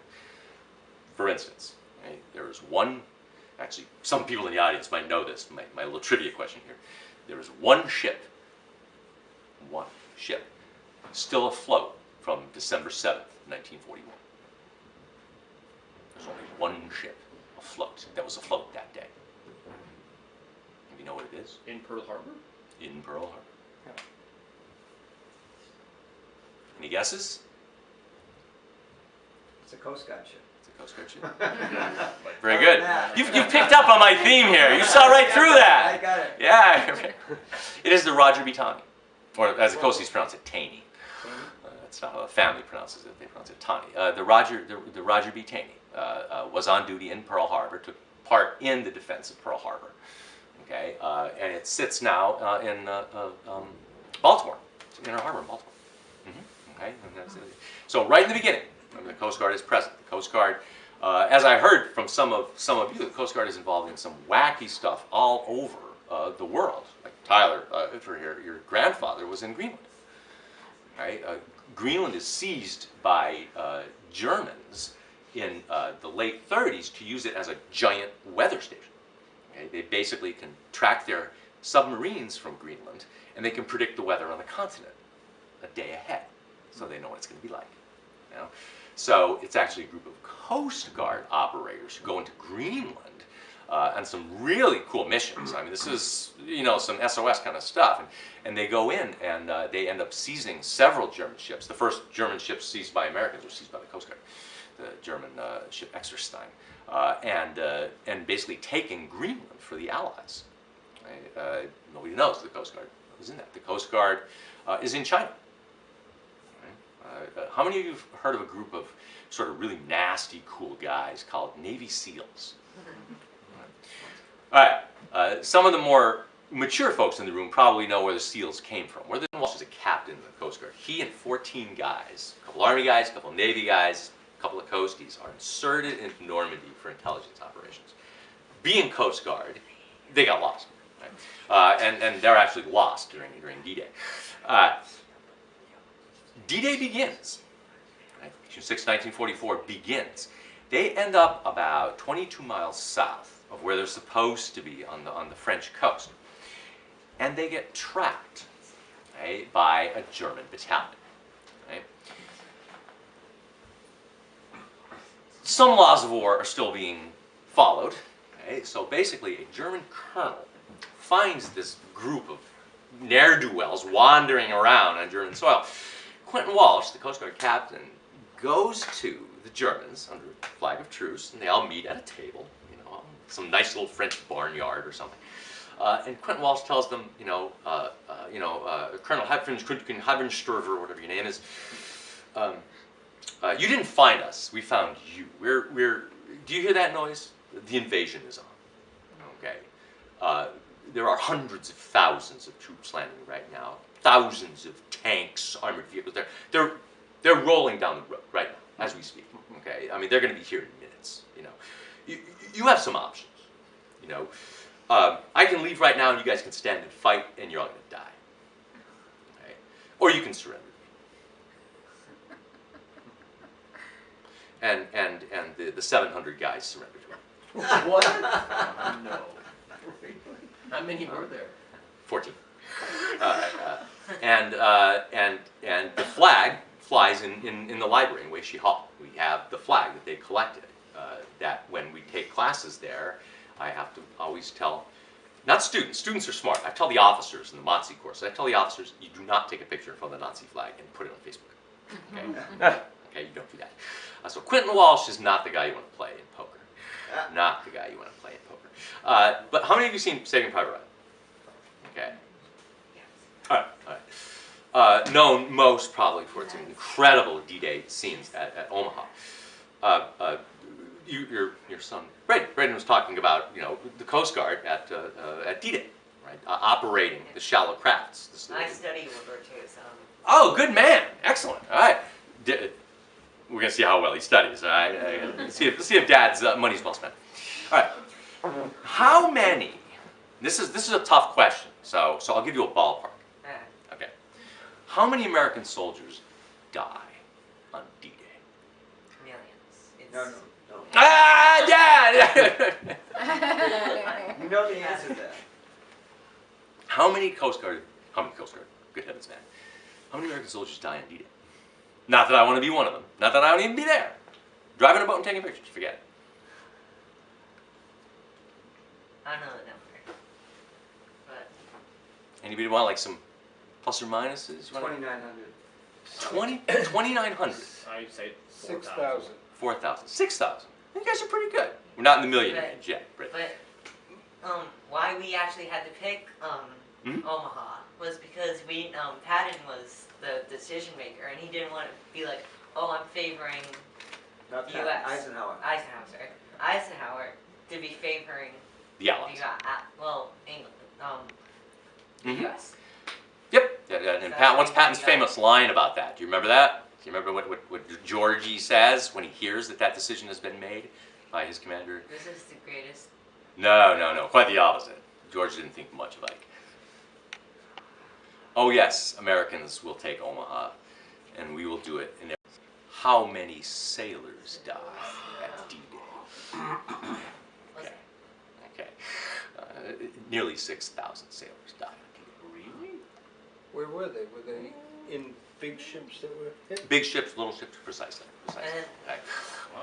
For instance, right, there is one, actually some people in the audience might know this, my little trivia question here. There is one ship still afloat from December 7th, 1941. There's only one ship afloat that was afloat that day. Do you know what it is? In Pearl Harbor? In Pearl Harbor. Any guesses? It's a Coast Guard ship. It's a Coast Guard ship. Very good. You've picked up on my theme here. You saw right through that. I got it. Yeah. It is the Roger B. Taney. Or as the Coasties pronounce it, Taney. That's not how the family pronounces it. They pronounce it Taney. The Roger B. Taney was on duty in Pearl Harbor, took part in the defense of Pearl Harbor. Okay, and it sits now in Baltimore, in Inner Harbor in Baltimore. Okay, and that's it. So right in the beginning, the Coast Guard is present. The Coast Guard, as I heard from some of you, the Coast Guard is involved in some wacky stuff all over the world. Like Tyler, for your grandfather was in Greenland. Right, Greenland is seized by Germans in the late 30s to use it as a giant weather station. Okay? They basically can track their submarines from Greenland, and they can predict the weather on the continent a day ahead, so they know what it's going to be like. You know? So it's actually a group of Coast Guard operators who go into Greenland on some really cool missions. I mean, this is, you know, some SOS kind of stuff. And they go in and they end up seizing several German ships. The first German ships seized by Americans were seized by the Coast Guard, the German ship Exerstein, and basically taking Greenland for the Allies. Right? Nobody knows the Coast Guard was in that. The Coast Guard is in China. Right? How many of you have heard of a group of sort of really nasty, cool guys called Navy SEALs? All right, some of the more mature folks in the room probably know where the SEALs came from. Worthington Walsh is a captain in the Coast Guard. He and 14 guys, a couple Army guys, a couple Navy guys, a couple of Coasties, are inserted into Normandy for intelligence operations. Being Coast Guard, they got lost. Right? And they're actually lost during D-Day. D-Day begins. Right? June 6, 1944 begins. They end up about 22 miles south of where they're supposed to be on the French coast. And they get trapped, right, by a German battalion. Right? Some laws of war are still being followed. Okay? So basically, a German colonel finds this group of ne'er-do-wells wandering around on German soil. Quentin Walsh, the Coast Guard captain, goes to the Germans under flag of truce, and they all meet at a table, you know, some nice little French barnyard or something. And Quentin Walsh tells them, Colonel Habensterver, whatever your name is, you didn't find us, we found you. Do you hear that noise? The invasion is on. Okay. There are hundreds of thousands of troops landing right now, thousands of tanks, armored vehicles. They're rolling down the road right now as we speak. Okay. I mean, they're going to be here in minutes. You know, you have some options. You know. I can leave right now and you guys can stand and fight and you're all going to die. Okay? Or you can surrender. And the 700 guys surrendered to him. What? No. How many were there? 14. And the flag flies in the library in Weishi Hall. We have the flag that they collected. That when we take classes there, I have to always tell, not students are smart, I tell the officers in the Motzi course, I tell the officers, you do not take a picture in front of the Nazi flag and put it on Facebook. Okay, okay, you don't do that. So Quentin Walsh is not the guy you want to play in poker. Not the guy you want to play in poker. But how many of you seen Saving Private Ryan? Okay. All right. Known most probably for its incredible D-Day scenes at Omaha. Your son, Braden was talking about, you know, the Coast Guard at D-Day, right? Operating the shallow crafts. I study World War II, so. Oh, good man! Excellent. All right. We're gonna see how well he studies. All right. Let's see if Dad's money's well spent. All right. How many? This is a tough question. So I'll give you a ballpark. Okay. How many American soldiers die on D-Day? Millions. No. Ah, Dad! You know the answer to that. How many Coast Guard, good heavens, man. How many American soldiers die on D-Day? Not that I want to be one of them. Not that I want to even be there. Driving a boat and taking pictures, forget it. I don't know the number. But Anybody want like some plus or minuses? 2,900. 2,900. I'd say 6,000. 4,000. 6,000. You guys are pretty good. We're not in the million Right. range yet, Britt. But why we actually had to pick Omaha was because Patton was the decision maker, and he didn't want to be like, oh, I'm favoring Not U.S. that, Eisenhower. Eisenhower to be favoring The Allies. England, the Mhm. U.S. Yep. And what's Patton's famous line about that? Do you remember that? Do you remember what Georgie says when he hears that decision has been made by his commander? This is the greatest. No. Quite the opposite. George didn't think much of Ike. Oh yes, Americans will take Omaha, and we will do it. how many sailors died at D-Day. Was Okay. Okay. Nearly 6,000 sailors died. Really? Where were they? Were they in big ships that were hit? Big ships, little ships, precisely. And-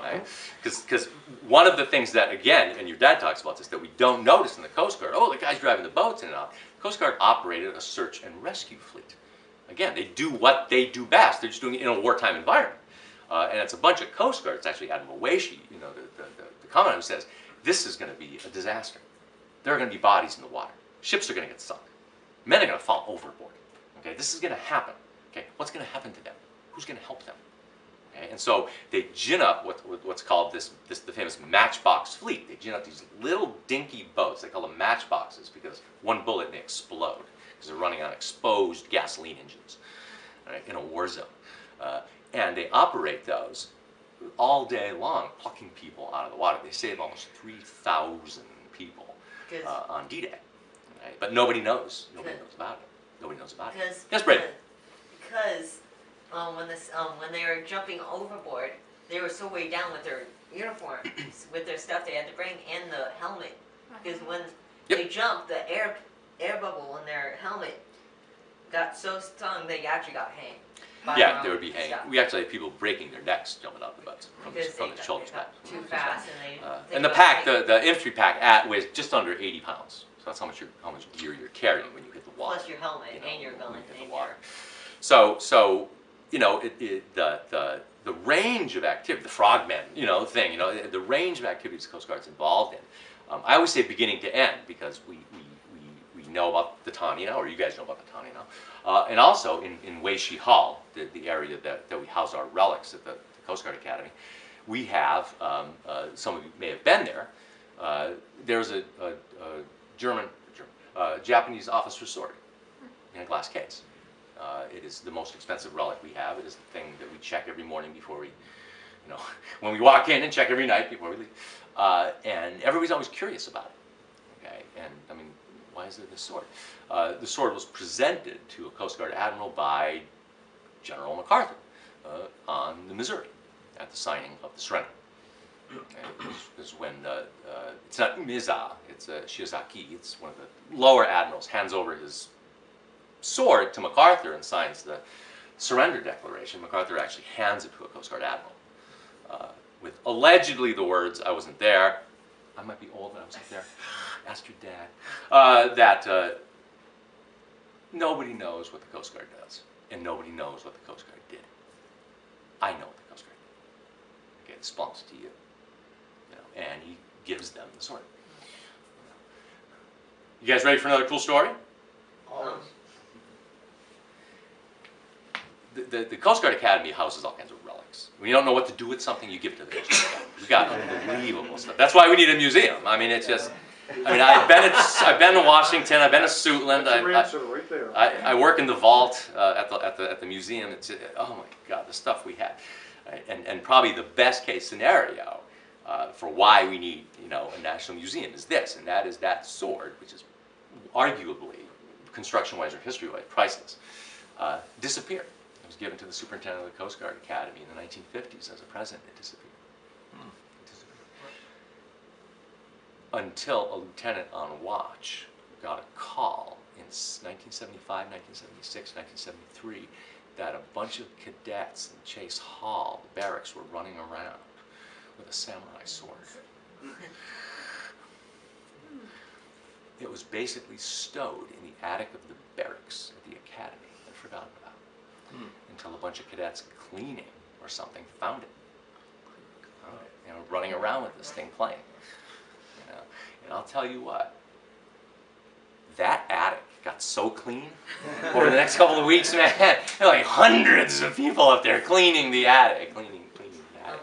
Right? Because one of the things that, again, and your dad talks about this, that we don't notice in the Coast Guard, oh, the guy's driving the boats in and out. The Coast Guard operated a search and rescue fleet. Again, they do what they do best. They're just doing it in a wartime environment. And it's a bunch of Coast Guard. It's actually Admiral Weishi, you know, the commandant, who says, this is going to be a disaster. There are going to be bodies in the water. Ships are going to get sunk. Men are going to fall overboard. Okay, this is going to happen. Okay, what's going to happen to them? Who's going to help them? Okay, and so they gin up what's called the famous matchbox fleet. They gin up these little dinky boats. They call them matchboxes because one bullet and they explode because they're running on exposed gasoline engines, right, in a war zone. And they operate those all day long, plucking people out of the water. They save almost 3,000 people on D-Day. Right? But nobody knows. Nobody knows about it. Nobody knows about it. Yes, Brady. Because when they were jumping overboard, they were so weighed down with their uniform, with their stuff they had to bring, and the helmet. Because when they jumped, the air bubble in their helmet got so stung they actually got hanged. Yeah, they would be hanging. We actually had people breaking their necks jumping out the boats from Because the shoulders they got back. too fast, and And the pack, the infantry pack, weighs just under 80 pounds. So that's how much gear you're carrying when you hit the water. plus your helmet you know, and your gun when you hit and the water. your So you know, the range of activity, the frogmen, you know, thing, you know, the range of activities the Coast Guard's involved in. I always say beginning to end because we know about the Tanya, or you guys know about the Tanya now, and also in Weishi Hall, the area that we house our relics at the Coast Guard Academy, we have, some of you may have been there, there's a Japanese officer's sword in a glass case. It is the most expensive relic we have. It is the thing that we check every morning before we, you know, when we walk in, and check every night before we leave. And everybody's always curious about it. Okay, and I mean, why is there this sword? The sword was presented to a Coast Guard admiral by General MacArthur on the Missouri at the signing of the surrender. Okay, this is when it's not Umiza, it's Shiozaki. It's one of the lower admirals hands over his sword to MacArthur and signs the surrender declaration. MacArthur actually hands it to a Coast Guard admiral with allegedly the words, "I wasn't there." I might be old, but I wasn't there. Ask your dad. That nobody knows what the Coast Guard does, and nobody knows what the Coast Guard did. I know what the Coast Guard did. Okay, this belongs to you. You know, and he gives them the sword. You guys ready for another cool story? The Coast Guard Academy houses all kinds of relics. When you don't know what to do with something, you give it to the Coast Guard Academy. We've got unbelievable stuff. That's why we need a museum. I mean, it's just. I mean, I've been to Washington. I've been to Suitland. I work in the vault at the museum. It's oh my God, the stuff we have, and probably the best case scenario for why we need a national museum is this, and that is that sword, which is arguably construction-wise or history-wise priceless, disappeared. It was given to the superintendent of the Coast Guard Academy in the 1950s as a present. It disappeared. It disappeared. Until a lieutenant on watch got a call in 1975, 1976, 1973 that a bunch of cadets in Chase Hall, the barracks, were running around with a samurai sword. It was basically stowed in the attic of the barracks at the academy and forgotten about until a bunch of cadets cleaning or something found it. Running around with this thing playing. And I'll tell you what, that attic got so clean over the next couple of weeks, man. There were like hundreds of people up there cleaning the attic, cleaning the attic.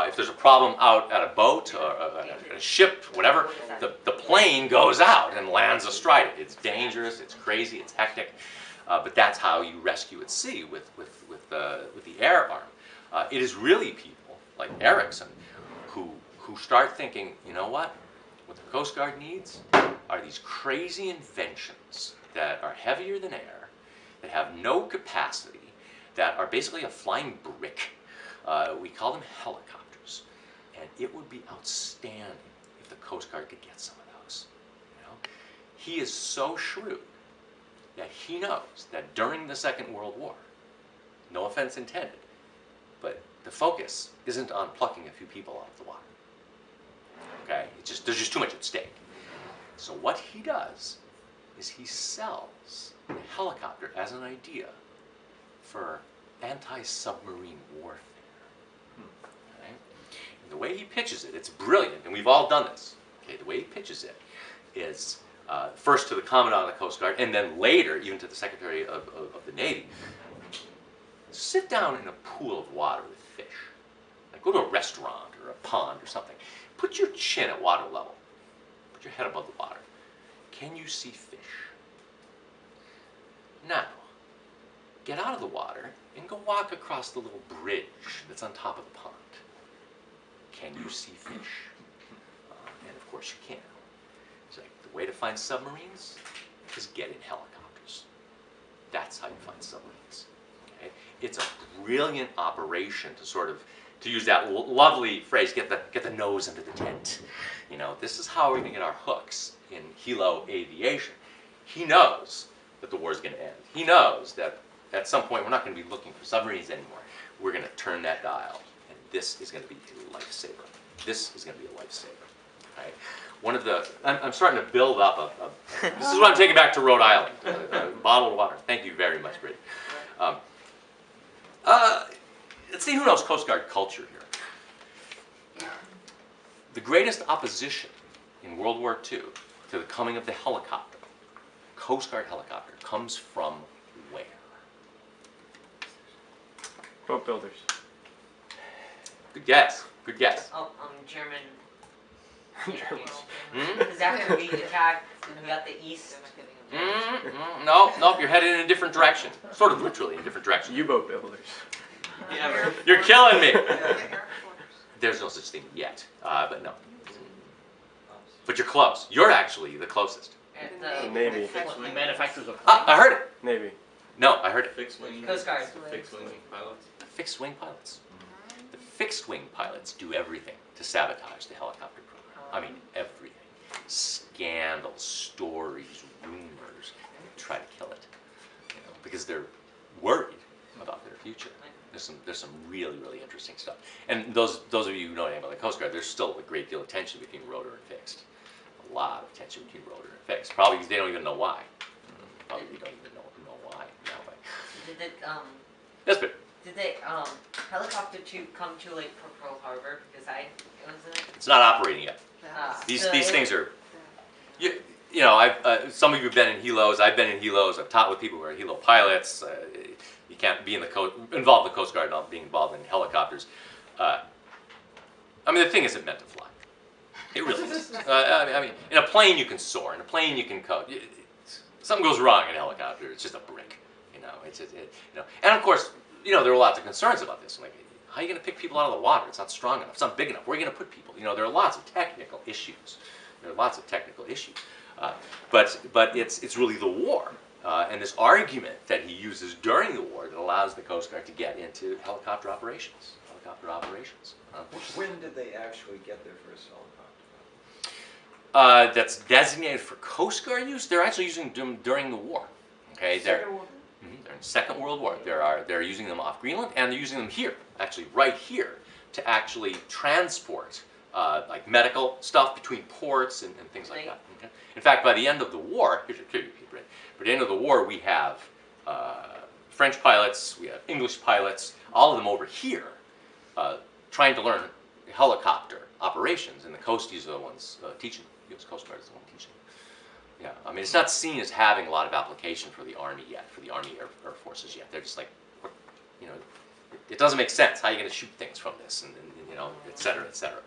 If there's a problem out at a boat or at a ship, whatever, the plane goes out and lands astride it. It's dangerous, it's crazy, it's hectic, but that's how you rescue at sea with the air arm. It is really people like Erickson who start thinking, you know what the Coast Guard needs are these crazy inventions that are heavier than air, that have no capacity, that are basically a flying brick, We call them helicopters. And it would be outstanding if the Coast Guard could get some of those. You know? He is so shrewd that he knows that during the Second World War, no offense intended, but the focus isn't on plucking a few people out of the water. Okay? There's just too much at stake. So what he does is he sells the helicopter as an idea for anti-submarine warfare. Okay? And the way he pitches it, it's brilliant, and we've all done this. Okay? The way he pitches it is first to the Commandant of the Coast Guard, and then later even to the Secretary of the Navy. Sit down in a pool of water with fish. Like go to a restaurant or a pond or something. Put your chin at water level. Put your head above the water. Can you see fish? Now, get out of the water and go walk across the little bridge that's on top of the pond. Can you see fish? And of course you can. It's like the way to find submarines is get in helicopters. That's how you find submarines. Okay? It's a brilliant operation to sort of, to use that lovely phrase, get the nose into the tent. You know, this is how we're going to get our hooks in helo aviation. He knows that the war is going to end. He knows that at some point we're not going to be looking for submarines anymore. We're going to turn that dial, and this is going to be a lifesaver. This is going to be a lifesaver. Right? One of the, I'm starting to build up this is what I'm taking back to Rhode Island, bottled water. Thank you very much, Brittany. Let's see who knows Coast Guard culture here. The greatest opposition in World War II to the coming of the helicopter, Coast Guard helicopter, comes from where? Boat builders. Good guess. Good guess. Oh, German. Germans. Because after we attacked, we got the east. No, you're headed in a different direction. Sort of literally in a different direction. U-boat builders. Yeah, You're killing me. There's no such thing yet, but no. But you're close. You're actually the closest. Navy. the manufacturers of I heard it. Navy. No, I heard it. Fixed wing. Coast Guard. Fixed wing pilots. Fixed wing pilots. The fixed wing pilots do everything to sabotage the helicopter program. I mean, everything. Scandals, stories, rumors. They try to kill it, you know, because they're worried about their future. There's some really, really interesting stuff. And those of you who know anything about the Coast Guard, there's still a great deal of tension between rotor and fixed. A lot of tension between rotor and fixed. Probably because they don't even know why. Probably they don't even know why. Did the Yes, but did the helicopter tube come too late for Pearl Harbor? Because wasn't it? it's not operating yet. These things are. You know, some of you have been in helos. I've been in helos. I've taught with people who are helo pilots. You can't be involved in the Coast Guard and not being involved in helicopters. I mean, the thing isn't meant to fly. It really isn't. I mean, in a plane you can soar. In a plane you can coast. Something goes wrong in a helicopter, it's just a brick. You know, you know. And of course, you know, there are lots of concerns about this. Like, how are you going to pick people out of the water? It's not strong enough. It's not big enough. Where are you going to put people? You know, there are lots of technical issues. But it's really the war and this argument that he uses during the war that allows the Coast Guard to get into helicopter operations. When did they actually get their first helicopter? That's designated for Coast Guard use. They're actually using them during the war. Okay, they're in the Second World War. They're using them off Greenland, and they're using them here, actually right here, to actually transport like medical stuff between ports and things like that. Okay? In fact, by the end of the war, by the end of the war, we have French pilots, we have English pilots, all of them over here, trying to learn helicopter operations, and the Coasties are the ones teaching them. The U.S. Coast Guard is the one teaching them. Yeah, I mean, it's not seen as having a lot of application for the Army yet, for the Army Air Forces yet. They're just like, you know, it doesn't make sense. How are you going to shoot things from this, and you know, et cetera, et cetera.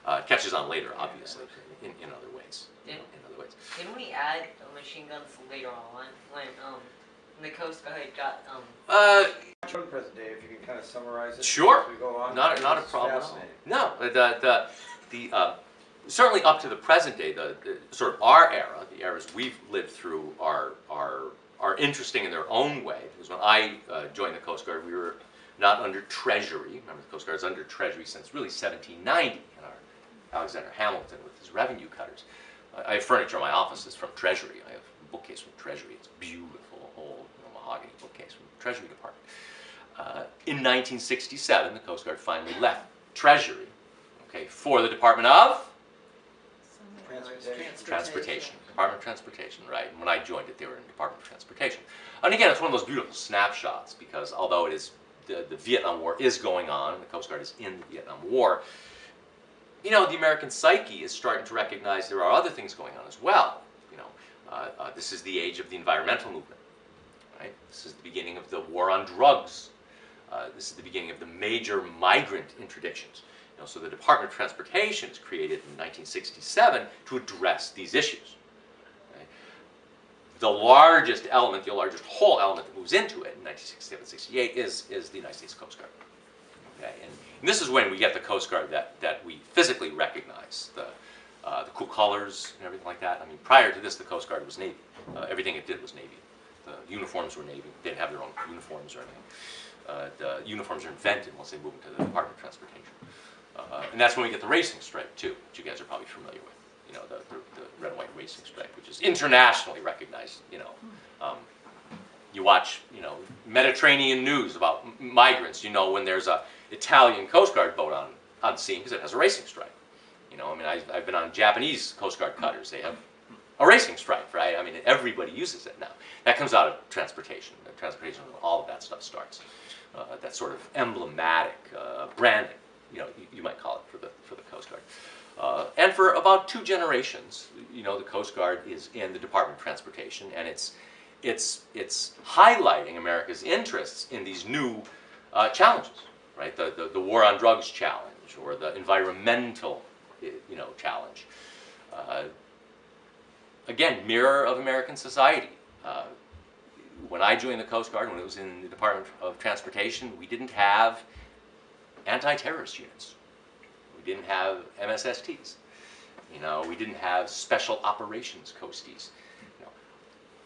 It catches on later, obviously, in other ways. Didn't we add machine guns later on when the Coast Guard got For the present day, if you can kind of summarize it. Sure. As we go on. Not a It's problem. fascinating. No, the certainly up to the present day, the sort of our era, the eras we've lived through are interesting in their own way. Because when I joined the Coast Guard, we were not under Treasury. Remember, the Coast Guard's under Treasury since really 1790 in our Alexander Hamilton with his revenue cutters. I have furniture in my office that's from Treasury. I have a bookcase from Treasury. It's beautiful, old mahogany bookcase from the Treasury Department. In 1967, the Coast Guard finally left Treasury, okay, for the Department of Transportation. Department of Transportation, right? And when I joined it, they were in the Department of Transportation. And again, it's one of those beautiful snapshots because although it is the Vietnam War is going on, and the Coast Guard is in the Vietnam War, you know, the American psyche is starting to recognize there are other things going on as well. You know, this is the age of the environmental movement, right? This is the beginning of the war on drugs. This is the beginning of the major migrant interdictions. You know, so the Department of Transportation is created in 1967 to address these issues. Right? The largest element, the largest whole element that moves into it in 1967-68 is the United States Coast Guard. Okay? And this is when we get the Coast Guard that we physically recognize, the cool colors and everything like that. I mean, prior to this, the Coast Guard was Navy. Everything it did was Navy. The uniforms were Navy. They didn't have their own uniforms or anything. The uniforms are invented once they move into the Department of Transportation. And that's when we get the racing stripe, too, which you guys are probably familiar with. You know, the red and white racing stripe, which is internationally recognized. You know, you watch, you know, Mediterranean news about migrants, you know, when there's a Italian Coast Guard boat on scene because it has a racing stripe. You know, I mean, I've been on Japanese Coast Guard cutters. They have a racing stripe, right? I mean, everybody uses it now. That comes out of transportation. Transportation, all of that stuff starts. That sort of emblematic branding, you know, you might call it for the Coast Guard. And for about 2 generations, you know, the Coast Guard is in the Department of Transportation, and it's highlighting America's interests in these new challenges, right? The war on drugs challenge, or the environmental, you know, challenge. Again, mirror of American society. When I joined the Coast Guard, when it was in the Department of Transportation, we didn't have anti-terrorist units. We didn't have MSSTs. You know, we didn't have special operations coasties. You know,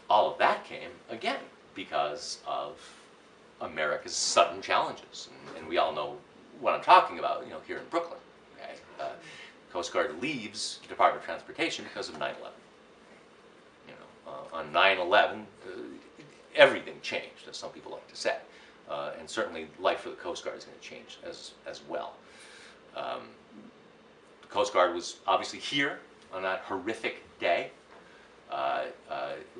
all of that came, again, because of America's sudden challenges. And we all know what I'm talking about, you know, here in Brooklyn. Okay? Coast Guard leaves the Department of Transportation because of 9/11. You know, on 9/11, everything changed, as some people like to say. And certainly life for the Coast Guard is going to change as well. The Coast Guard was obviously here on that horrific day. It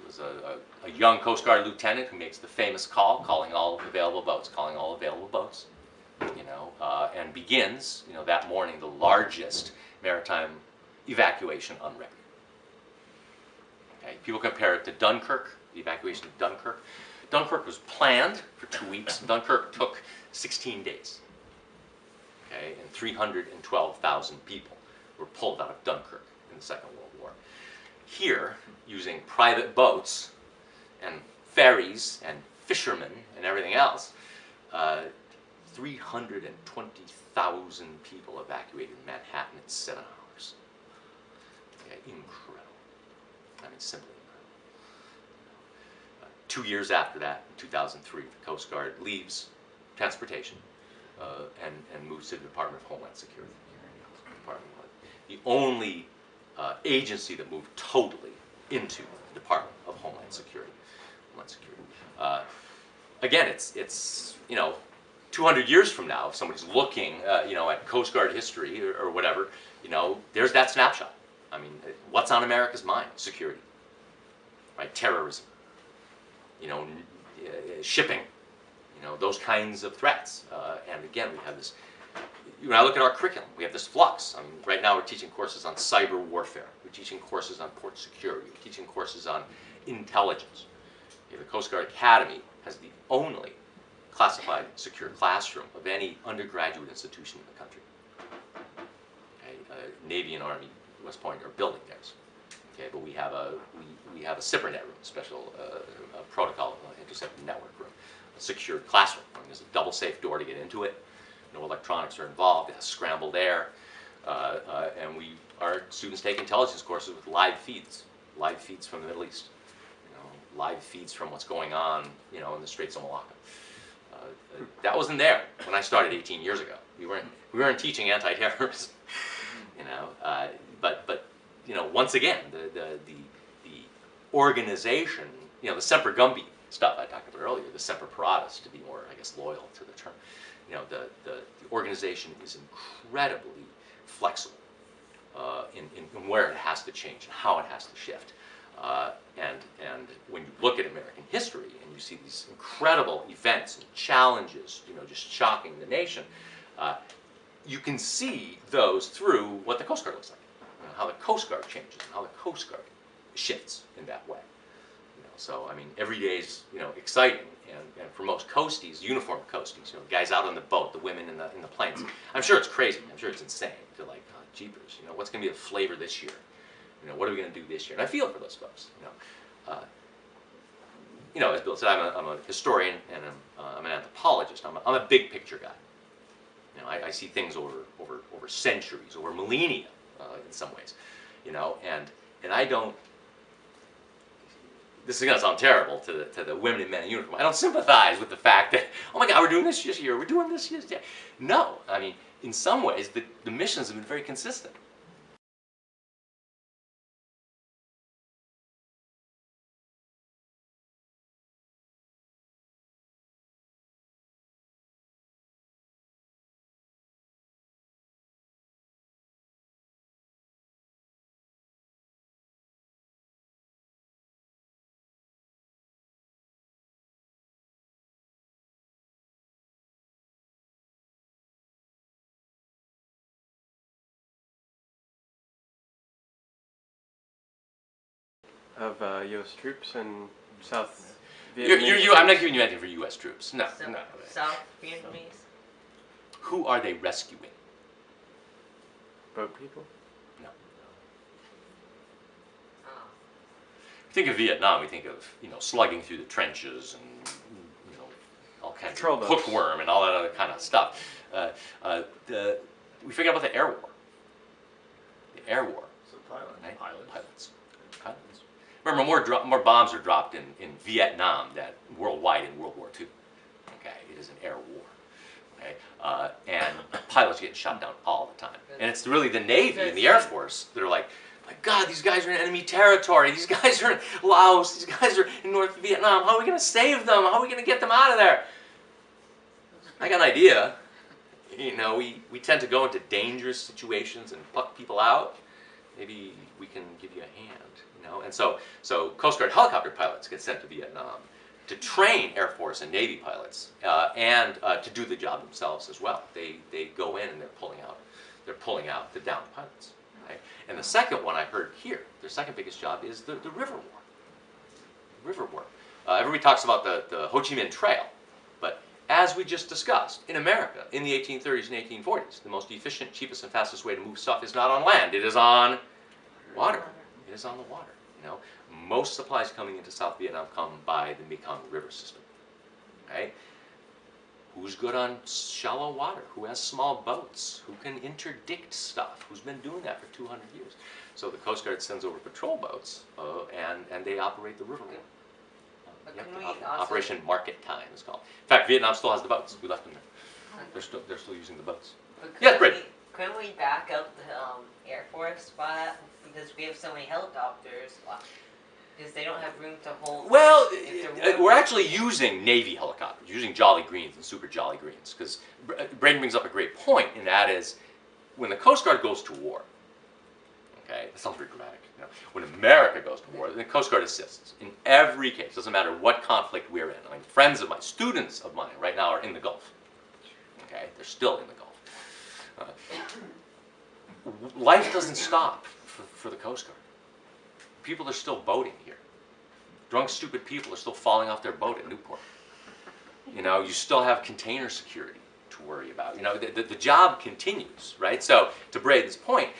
was a young Coast Guard lieutenant who makes the famous call, calling all available boats, you know, and begins, you know, that morning the largest maritime evacuation on record. Okay? People compare it to Dunkirk, the evacuation of Dunkirk. Dunkirk was planned for 2 weeks. Dunkirk took 16 days. Okay? And 312,000 people were pulled out of Dunkirk in the Second World War. Here, using private boats and ferries and fishermen and everything else, 320,000 people evacuated Manhattan in 7 hours. Okay? Incredible. I mean, simply incredible. 2 years after that, in 2003, the Coast Guard leaves transportation and moves to the Department of Homeland Security. The only agency that moved totally into the Department of Homeland Security. Again, it's you know, 200 years from now, if somebody's looking you know, at Coast Guard history or whatever, you know, there's that snapshot. I mean, what's on America's mind? Security, right? Terrorism. You know, shipping, you know, those kinds of threats. And again, we have this, when I look at our curriculum, we have this flux. I mean, right now we're teaching courses on cyber warfare. We're teaching courses on port security. We're teaching courses on intelligence. The Coast Guard Academy has the only classified secure classroom of any undergraduate institution in the country. Okay? Navy and Army, West Point are building theirs. Okay, but we have a SIPRNet room, special protocol intercepted network room, a secured classroom. I mean, there's a double safe door to get into it. No electronics are involved. It has scrambled air, and our students take intelligence courses with live feeds from the Middle East. You know, live feeds from what's going on, you know, in the Straits of Malacca. That wasn't there when I started 18 years ago. We weren't teaching anti-terrorism, you know. But you know, once again, the organization, you know, the Semper stuff I talked about earlier, the Semper Paratus, to be more, I guess, loyal to the term. You know, the organization is incredibly flexible in where it has to change and how it has to shift. And when you look at American history and you see these incredible events and challenges, you know, just shocking the nation, you can see those through what the Coast Guard looks like, you know, how the Coast Guard changes and how the Coast Guard shifts in that way. You know, so I mean, every day is, you know, exciting, and for most coasties, uniformed coasties, you know, guys out on the boat, the women in the planes. I'm sure it's crazy. I'm sure it's insane to like, jeepers, you know, what's going to be the flavor this year? You know, what are we going to do this year? And I feel for those folks. You know, as Bill said, I'm a historian and I'm an anthropologist. I'm a big picture guy. You know, I see things over centuries, over millennia, in some ways. You know, and I don't. This is going to sound terrible to the women and men in uniform. I don't sympathize with the fact that, oh my God, we're doing this year, we're doing this year. No, I mean, in some ways, the missions have been very consistent. Of U.S. troops in South I'm Vietnam. not giving you anything for U.S. troops. No, So, no. South Vietnamese. Who are they rescuing? Boat people? No. Oh. Think of Vietnam, we think of, you know, slugging through the trenches and, you know, all kinds Patrol of boats. hookworm and all that other kind of stuff. We forget about the air war. The air war. So pilot. Right? Pilots. Pilots. Remember, more bombs are dropped in Vietnam than worldwide in World War II. Okay, it is an air war. Okay, and pilots get shot down all the time. And it's really the Navy and the Air Force that are like, my God, these guys are in enemy territory. These guys are in Laos. These guys are in North Vietnam. How are we going to save them? How are we going to get them out of there? I got an idea. You know, we tend to go into dangerous situations and pluck people out. Maybe we can give you a hand, you know? And so Coast Guard helicopter pilots get sent to Vietnam to train Air Force and Navy pilots and to do the job themselves as well. They go in and they're pulling out the downed pilots. Right? And the second one I heard here, their second biggest job is the river war. River war. Everybody talks about the Ho Chi Minh Trail, but as we just discussed, in America, in the 1830s and 1840s, the most efficient, cheapest, and fastest way to move stuff is not on land. It is on water. It is on the water. You know, most supplies coming into South Vietnam come by the Mekong River system. Okay? Who's good on shallow water? Who has small boats? Who can interdict stuff? Who's been doing that for 200 years? So the Coast Guard sends over patrol boats, and they operate the river war. But can we also- Operation Market Time is called. In fact, Vietnam still has the boats. We left them there. They're still using the boats. But Yeah, great. Couldn't we back up the Air Force by that? Because we have so many helicopters. Because they don't have room to hold. Well, if they're we're actually using Navy helicopters, using Jolly Greens and Super Jolly Greens, because Braden brings up a great point, and that is when the Coast Guard goes to war. Okay, that sounds very dramatic. You know, when America goes to war, the Coast Guard assists in every case. Doesn't matter what conflict we're in. I mean, friends of mine, students of mine, right now are in the Gulf. Okay, they're still in the Gulf. Life doesn't stop for the Coast Guard. People are still boating here. Drunk, stupid people are still falling off their boat at Newport. You know, you still have container security to worry about. You know, the job continues, right? So, to Braden's point,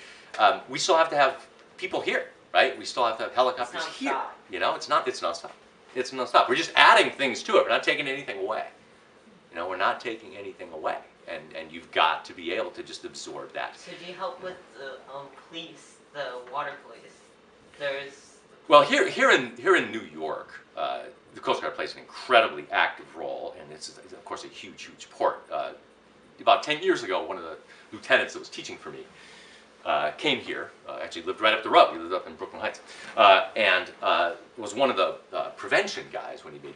we still have to have people here, right? We still have to have helicopters It's here. nonstop. You know, it's nonstop. It's nonstop. We're just adding things to it. We're not taking anything away. You know, we're not taking anything away. And you've got to be able to just absorb that. So do you help with the police, the water police? There's. Well, here in New York, the Coast Guard plays an incredibly active role, and it's of course a huge, huge port. About 10 years ago, one of the lieutenants that was teaching for me came here, actually lived right up the road. He lived up in Brooklyn Heights, and was one of the prevention guys when he made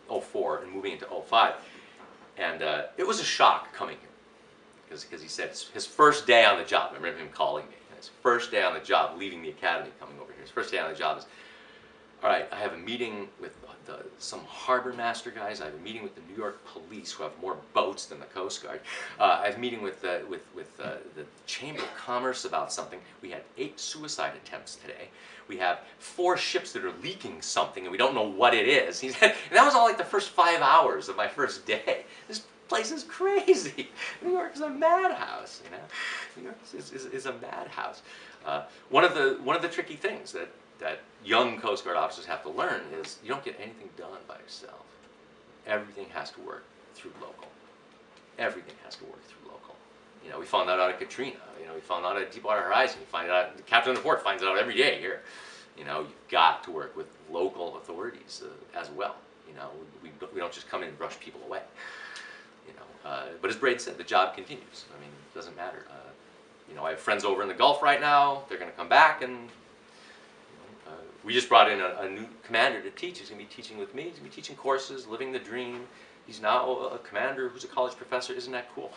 04 and moving into 05. And it was a shock coming here, because he said his first day on the job, I remember him calling me, his first day on the job, leaving the academy, coming over here, his first day on the job is, all right, I have a meeting with some harbor master guys. I have a meeting with the New York police, who have more boats than the Coast Guard. I have a meeting with the Chamber of Commerce about something. We had 8 suicide attempts today. We have 4 ships that are leaking something, and we don't know what it is. He said, and that was all like the first 5 hours of my first day. This place is crazy. New York is a madhouse. You know, New York is a madhouse. One of the tricky things that young Coast Guard officers have to learn is you don't get anything done by yourself. Everything has to work through local. Everything has to work through local. You know, we found that out at Katrina. You know, we found out at Deepwater Horizon. We find out, the captain of the port finds it out every day here. You know, you've got to work with local authorities as well. You know, we don't just come in and brush people away. You know, but as Braid said, the job continues. I mean, it doesn't matter. You know, I have friends over in the Gulf right now. They're going to come back, and we just brought in a new commander to teach. He's going to be teaching with me. He's going to be teaching courses, living the dream. He's now a commander who's a college professor. Isn't that cool?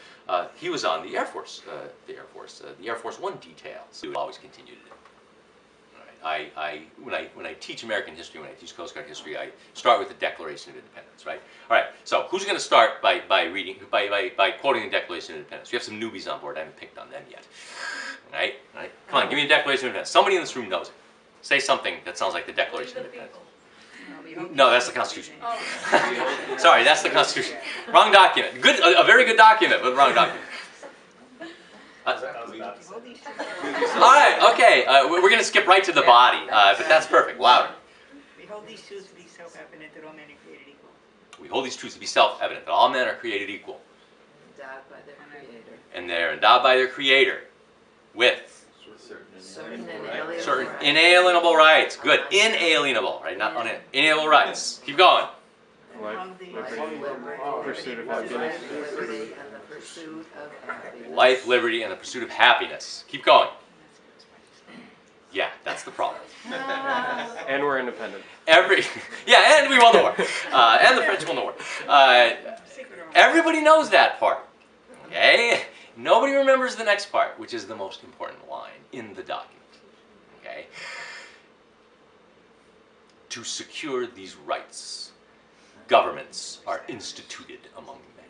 He was on the Air Force, the Air Force One details. He would always continue to do. When I teach American history, when I teach Coast Guard history, I start with the Declaration of Independence, right? All right. So who's going to start by quoting the Declaration of Independence? We have some newbies on board. I haven't picked on them yet. All right. All right. Come on, give me the Declaration of Independence. Somebody in this room knows it. Say something that sounds like the Declaration of Independence. No, that's the Constitution. Oh. Sorry, that's the Constitution. Wrong document. Good, a very good document, but wrong document. All right, okay. We're going to skip right to the body, but that's perfect. Louder. We hold these truths to be self-evident that all men are created equal. We hold these truths to be self-evident that all men are created equal. Endowed by their Creator. And they're endowed by their Creator with certain inalienable rights. Good. Inalienable, right? Not inalienable rights. Keep going. Life, pursuit of happiness. Life, liberty, and the pursuit of happiness. Keep going. Yeah, that's the problem. And we're independent. Yeah, and we won the war. And the French won the war. Everybody knows that part. Okay? Nobody remembers the next part, which is the most important line in the document. Okay? To secure these rights, governments are instituted among men.